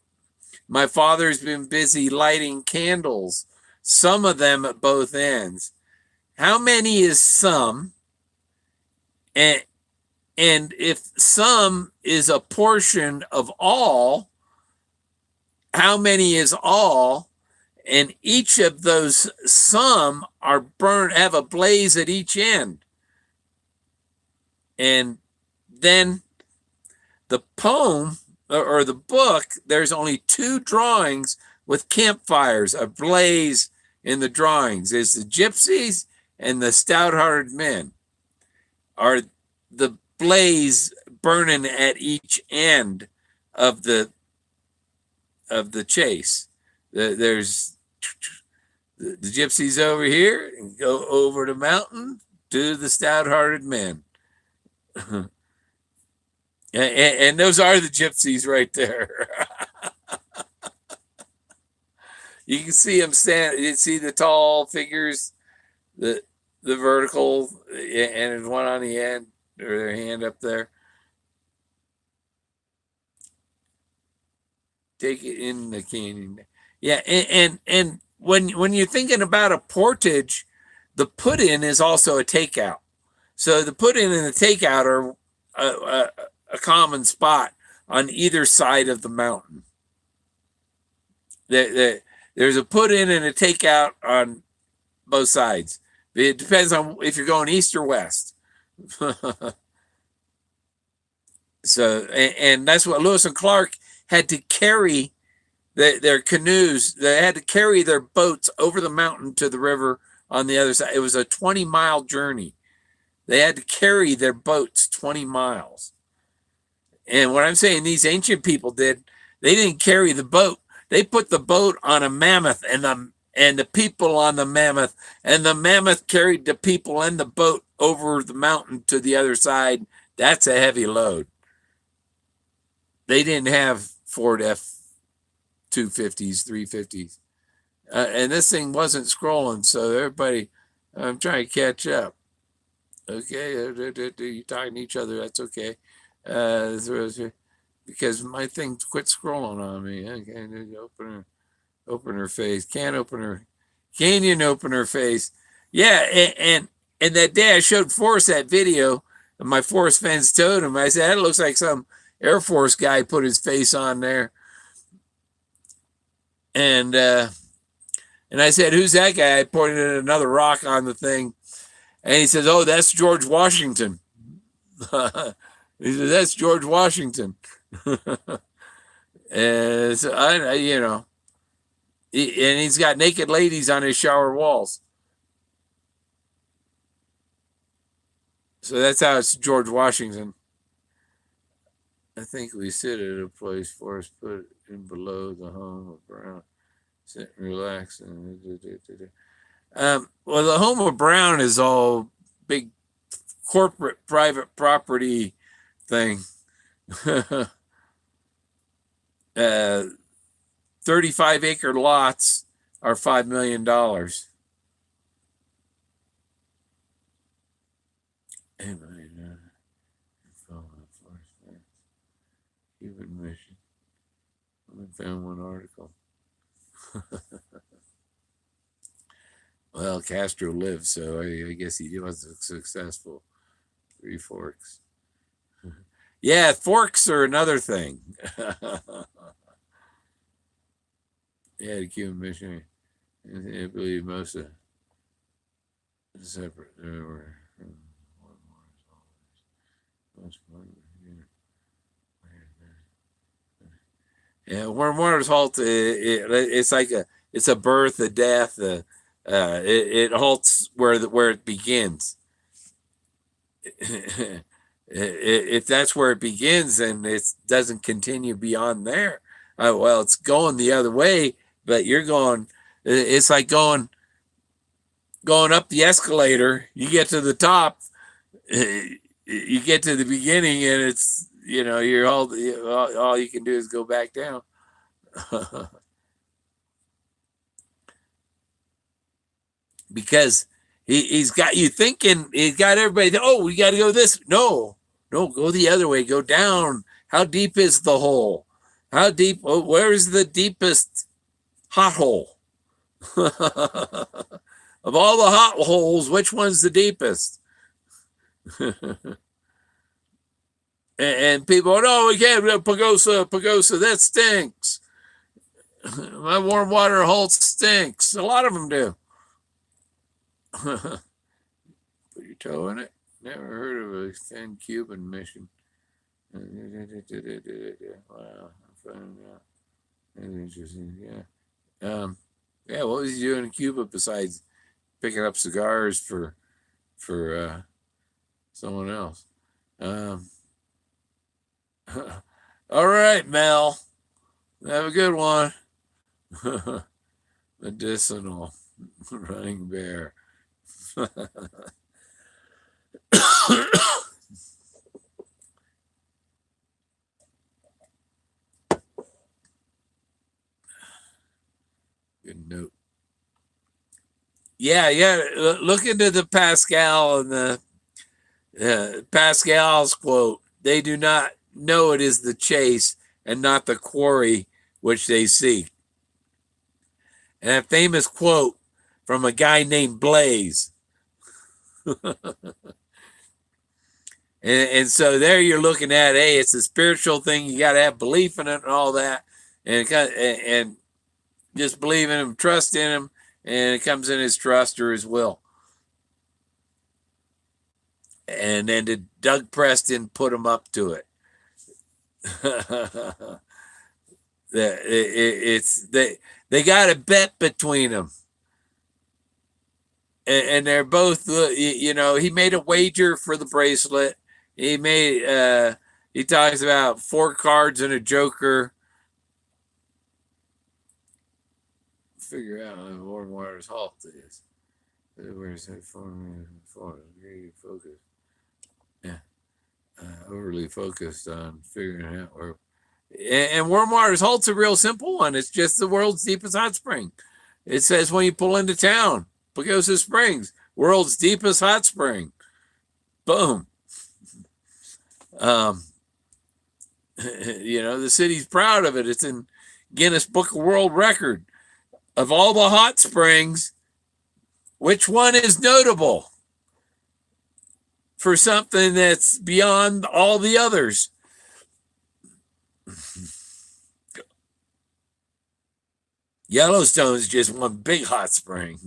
my father's been busy lighting candles, some of them at both ends. How many is some? And if some is a portion of all, how many is all? And each of those some are burned, have a blaze at each end. And then the poem or the book, there's only 2 drawings with campfires, a blaze in the drawings. Is the gypsies and the stout-hearted men are the blaze burning at each end of the chase. There's the gypsies over here and go over the mountain to the stout-hearted men. And those are the gypsies right there. You can see them stand. You see the tall figures, the vertical, and there's one on the end or their hand up there. Take it in the canyon. Yeah, and when you're thinking about a portage, the put in is also a takeout. So the put in and the takeout are a common spot on either side of the mountain. There's a put in and a takeout on both sides. It depends on if you're going east or west. So, and that's what Lewis and Clark had to carry their canoes. They had to carry their boats over the mountain to the river on the other side. It was a 20-mile journey. They had to carry their boats 20 miles. And what I'm saying these ancient people did, they didn't carry the boat. They put the boat on a mammoth and the people on the mammoth, and the mammoth carried the people and the boat over the mountain to the other side. That's a heavy load. They didn't have Ford F-250s, 350s. And this thing wasn't scrolling, so everybody, I'm trying to catch up. Okay, you're talking to each other, that's okay. Because my thing quit scrolling on me. Okay, open her face. Canyon opener face. Yeah, and that day I showed Forrest that video of my Forrest fans totem. I said, that looks like some Air Force guy put his face on there. And I said, who's that guy? I pointed at another rock on the thing. And he says, oh, that's George Washington. He says, that's George Washington. And so and he's got naked ladies on his shower walls. So that's how it's George Washington. I think we sit at a place Forrest put in below the home of Brown. Sit and relax. Well, the home of Brown is all big corporate private property thing. 35-acre lots are $5 million. Cuban mission. I found one article. Well, Castro lived, so I guess he was successful. 3 forks. Yeah, forks are another thing. Yeah, the Cuban mission. I believe most of separate. There were yeah, warm waters halt. It's like it's a birth, a death. It halts where it begins. If that's where it begins, then it doesn't continue beyond there. Well, it's going the other way, but you're going. It's like going up the escalator. You get to the top. You get to the beginning, and it's you're all you can do is go back down. Because he's got you thinking, he's got everybody, oh, we got to go this. No, go the other way, go down. How deep is the hole? How deep? Oh, where is the deepest hot hole? Of all the hot holes, which one's the deepest? And people, no, we can't. Pagosa, that stinks. My warm water hole stinks. A lot of them do. Put your toe in it. Never heard of a Fenn Cuban mission. Wow, I'm finding out. That's interesting. Yeah. Yeah. What was he doing in Cuba besides picking up cigars for someone else? All right, Mel. Have a good one. Medicinal running bear. Good note. Yeah. Look into the Pascal and the Pascal's quote. They do not know it is the chase and not the quarry which they seek. And that famous quote from a guy named Blaise. and so there you're looking at, hey, it's a spiritual thing. You got to have belief in it and all that, and just believe in him, trust in him, and it comes in his trust or his will. And then did Doug Preston put him up to it? They got a bet between them, and they're both. He made a wager for the bracelet. He talks about 4 cards and a joker. Figure out how warm waters halt is. Where's that for? Focus. Yeah, overly focused on figuring out where. And warm waters halt's a real simple one. It's just the world's deepest hot spring. It says when you pull into town, Pagosa Springs, world's deepest hot spring. Boom. The city's proud of it. It's in Guinness Book of World Record. Of all the hot springs, Which one is notable for something that's beyond all the others? Yellowstone's just one big hot spring.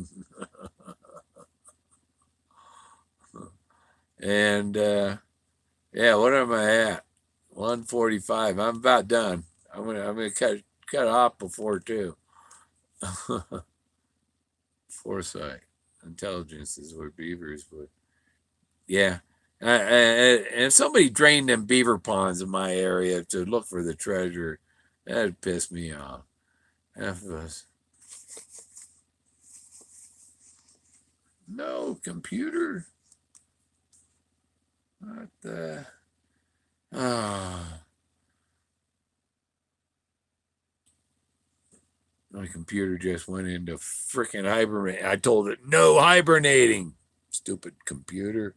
And yeah, what am I at? 145. I'm about done. I'm gonna cut off before 2. Foresight, intelligence is where beavers would. Yeah, and if somebody drained them beaver ponds in my area to look for the treasure, that'd piss me off. Half of us. No computer. What the? Ah. My computer just went into freaking hibernate. I told it no hibernating. Stupid computer.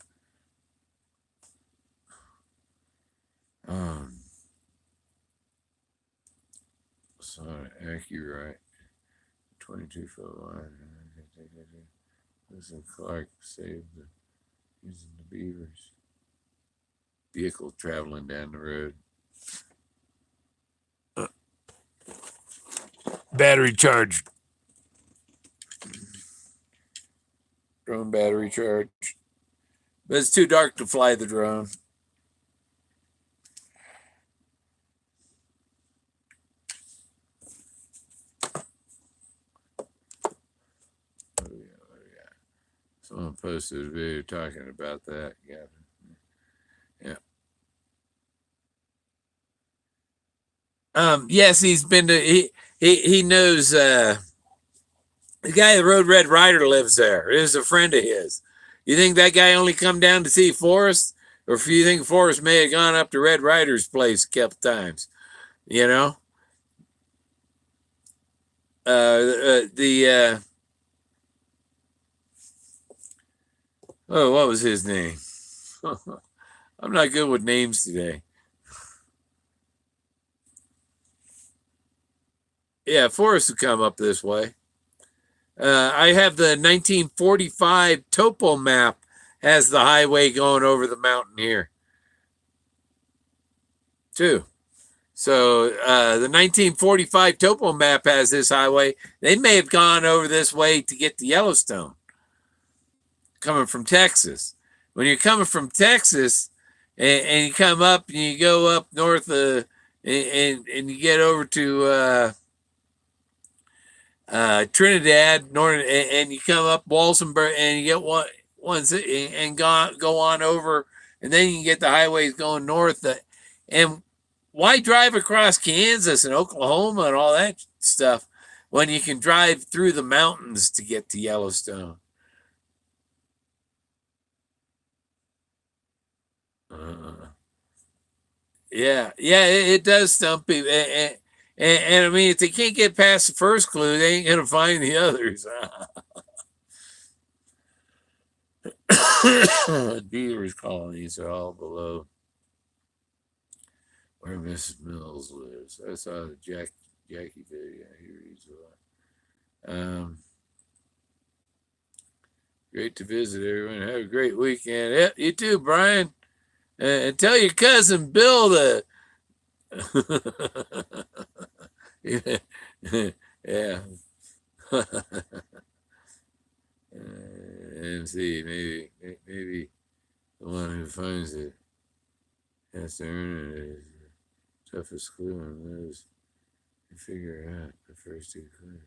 Sorry, accurate. 22-foot line. Listen, Clark saved using the beavers. Vehicle traveling down the road. Battery charged. Drone battery charged. But it's too dark to fly the drone. What do we got? Someone posted a video talking about that. Yeah. Yes, he's been to. He knows. The guy that rode Red Rider lives there. It is a friend of his. You think that guy only come down to see Forrest, or if you think Forrest may have gone up to Red Rider's place a couple times, you know? What was his name? I'm not good with names today. Yeah, Forrest would come up this way. I have the 1945 topo map, has the highway going over the mountain here too. So the 1945 topo map has this highway. They may have gone over this way to get to Yellowstone, coming from Texas. When you're coming from Texas and you come up and you go up north and you get over to Trinidad, north, and you come up Walsenburg and you get one and go on over, and then you can get the highways going north. And why drive across Kansas and Oklahoma and all that stuff when you can drive through the mountains to get to Yellowstone? Yeah, it does stump people. And I mean, if they can't get past the first clue, they ain't gonna find the others. Beavers colonies are all below where Mrs. Mills lives. I saw the Jackie video. He reads a lot. Great to visit, everyone. Have a great weekend. Yeah, you too, Brian. And tell your cousin Bill to. Yeah. And see, maybe the one who finds it has to earn it is the toughest clue on those to figure out the first 2 clues.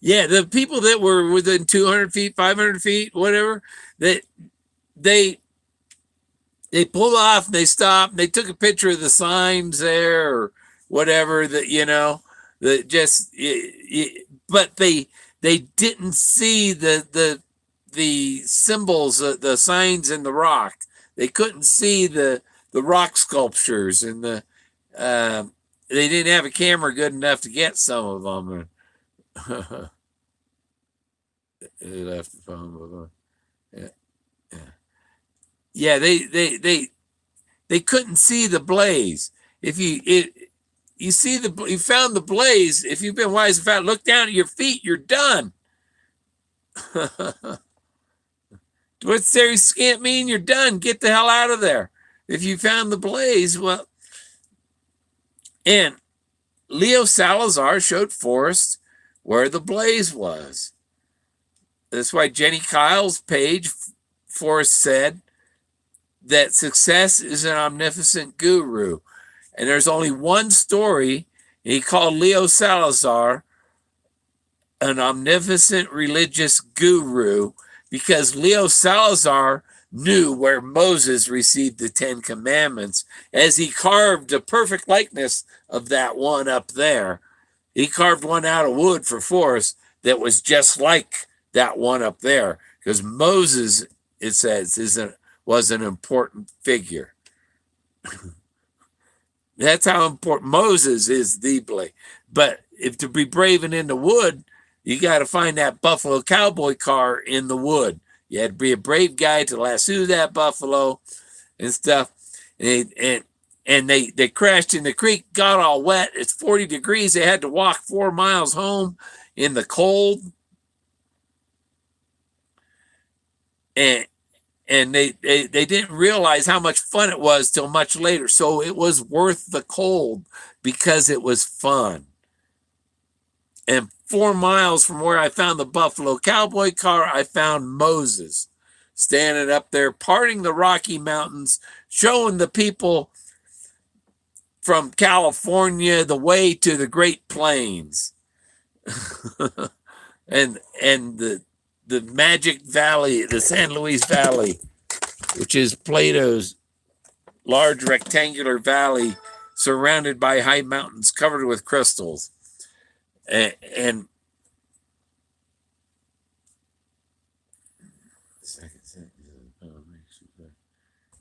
Yeah, the people that were within 200 feet, 500 feet, whatever, that they pulled off and they stopped and they took a picture of the signs there or whatever that, that just, but they didn't see the symbols, the signs in the rock. They couldn't see the rock sculptures and they didn't have a camera good enough to get some of them. They left the phone with them. Yeah, they couldn't see the blaze. If you found the blaze, if you've been wise and fat, look down at your feet, you're done. What's there you can't mean you're done. Get the hell out of there. If you found the Blaise, well, and Leo Salazar showed Forrest where the Blaise was. That's why Jenny Kyle's page, Forrest said that success is an omnipotent guru. And there's only one story. He called Leo Salazar an omnipotent religious guru because Leo Salazar knew where Moses received the Ten Commandments, as he carved a perfect likeness of that one up there. He carved one out of wood for Forrest that was just like that one up there, because Moses, it says, was an important figure. That's how important Moses is, the Blaise. But if to be brave and in the wood, you got to find that buffalo cowboy car in the wood. You had to be a brave guy to lasso that buffalo and stuff. And they crashed in the creek, got all wet. It's 40 degrees. They had to walk 4 miles home in the cold. And they didn't realize how much fun it was till much later. So it was worth the cold because it was fun. And 4 miles from where I found the buffalo cowboy car, I found Moses standing up there, parting the Rocky Mountains, showing the people from California the way to the Great Plains. and the Magic Valley, the San Luis Valley, which is Plato's large rectangular valley surrounded by high mountains covered with crystals. And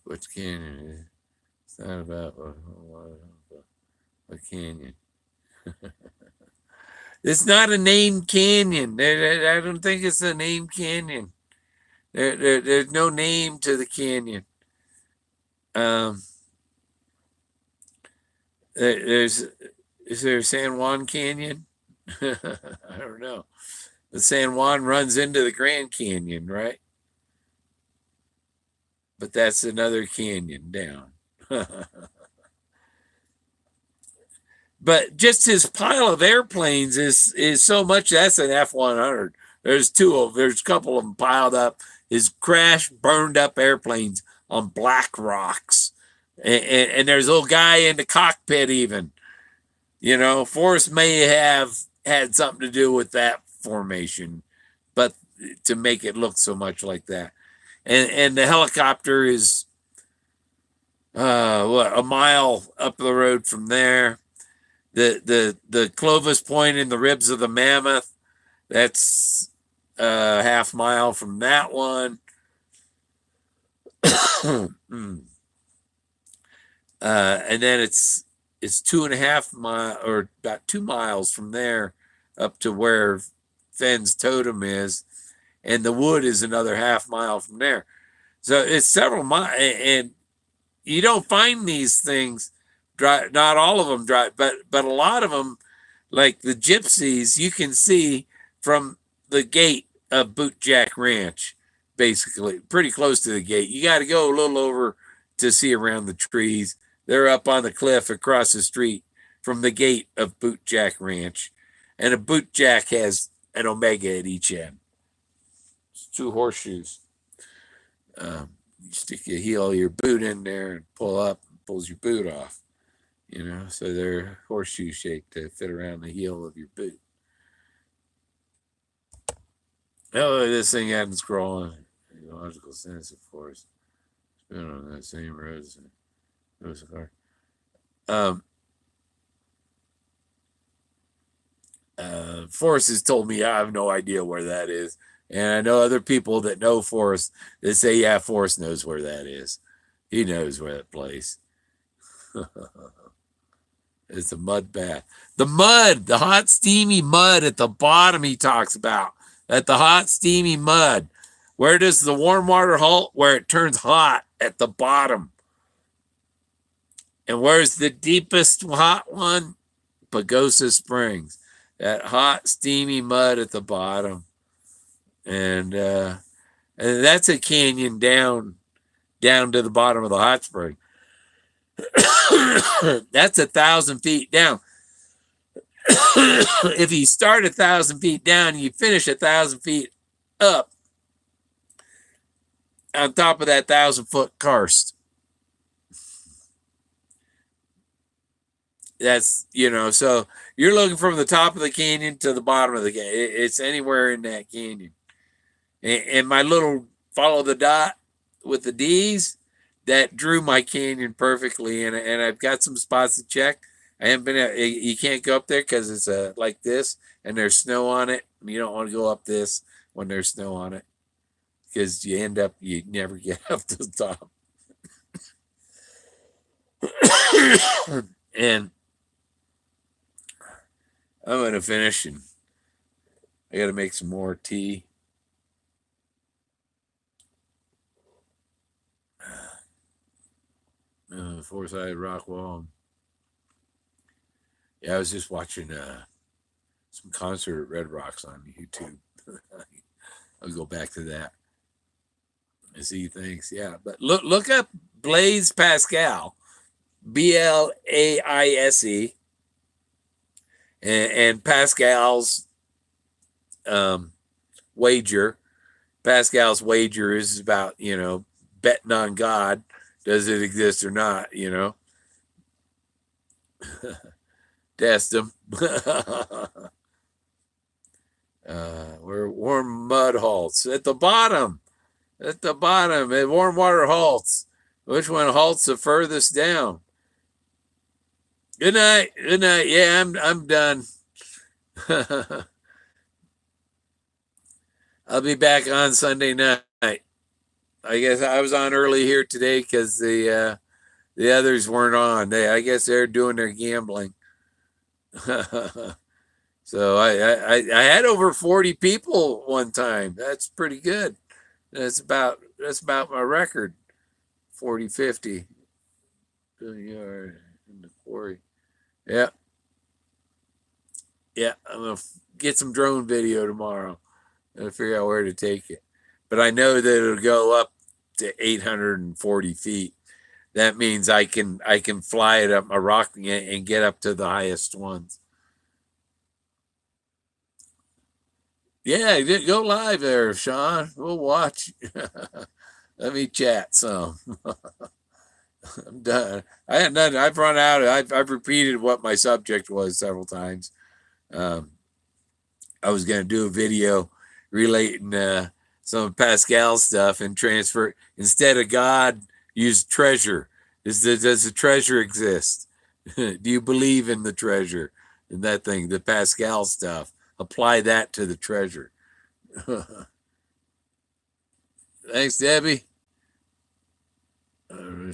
which canyon? It's not about what canyon. It's not a named canyon. I don't think it's a named canyon. There's no name to the canyon. Is there a San Juan Canyon? I don't know. The San Juan runs into the Grand Canyon, right? But that's another canyon down. But just his pile of airplanes is so much. That's an F-100. There's there's a couple of them piled up. His crash burned up airplanes on black rocks. And there's a little guy in the cockpit even. You know, Forrest may have had something to do with that formation, but to make it look so much like that. And the helicopter is a mile up the road from there. The Clovis Point in the ribs of the mammoth, that's a half mile from that one. And then it's 2.5 miles, or about 2 miles from there up to where Fenn's totem is, and the wood is another half mile from there. So it's several miles, and you don't find these things dry. Not all of them dry, but a lot of them, like the gypsies, you can see from the gate of Bootjack Ranch, basically pretty close to the gate. You got to go a little over to see around the trees. They're up on the cliff across the street from the gate of Bootjack Ranch. And a bootjack has an omega at each end. It's 2 horseshoes. You stick your heel of your boot in there and pull up, and pulls your boot off. You know, so they're horseshoe shaped to fit around the heel of your boot. Oh, this thing hadn't scrolling. The logical sense, of course. It's been on that same road as a car. Forrest has told me I have no idea where that is. And I know other people that know Forrest that say, yeah, Forrest knows where that is. He knows where that place. It's a mud bath. The mud, the hot, steamy mud at the bottom he talks about. At the hot, steamy mud. Where does the warm water halt? Where it turns hot at the bottom. And where's the deepest hot one? Pagosa Springs. That hot, steamy mud at the bottom. and that's a canyon down to the bottom of the hot spring. That's 1,000 feet down. If you start 1,000 feet down and you finish 1,000 feet up on top of that 1,000-foot karst, that's, so you're looking from the top of the canyon to the bottom of the canyon. It's anywhere in that canyon. And my little follow the dot with the D's, that drew my canyon perfectly. And I've got some spots to check. I haven't been, you can't go up there because it's like this and there's snow on it. You don't want to go up this when there's snow on it because you never get up to the top. And I'm going to finish, and I got to make some more tea. Four-sided rock wall. Yeah, I was just watching some concert at Red Rocks on YouTube. I'll go back to that and see things. Yeah, but look up Blaise Pascal, Blaise, and Pascal's wager. Pascal's wager is about, betting on God. Does it exist or not, Test them. We're warm mud halts at the bottom. At warm water halts. Which one halts the furthest down? Good night. Yeah, I'm done. I'll be back on Sunday night. I guess I was on early here today because the others weren't on. I guess they're doing their gambling. So I had over 40 people one time. That's pretty good. That's about my record. 40, 50. In the quarry. Yeah. Yeah, I'm gonna get some drone video tomorrow and figure out where to take it. But I know that it'll go up to 840 feet. That means I can fly it up my rocket and get up to the highest ones. Yeah, go live there, Sean. We'll watch. Let me chat some. I'm done. I've run out. I've repeated what my subject was several times. I was going to do a video relating some of Pascal's stuff and transfer, instead of God, use treasure. Does the treasure exist? Do you believe in the treasure and that thing, the Pascal stuff? Apply that to the treasure. Thanks, Debbie. I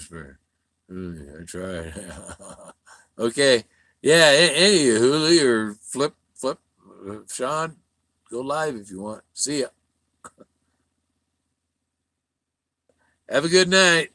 tried. Okay. Yeah, any Huli or Flip, Sean, go live if you want. See ya. Have a good night.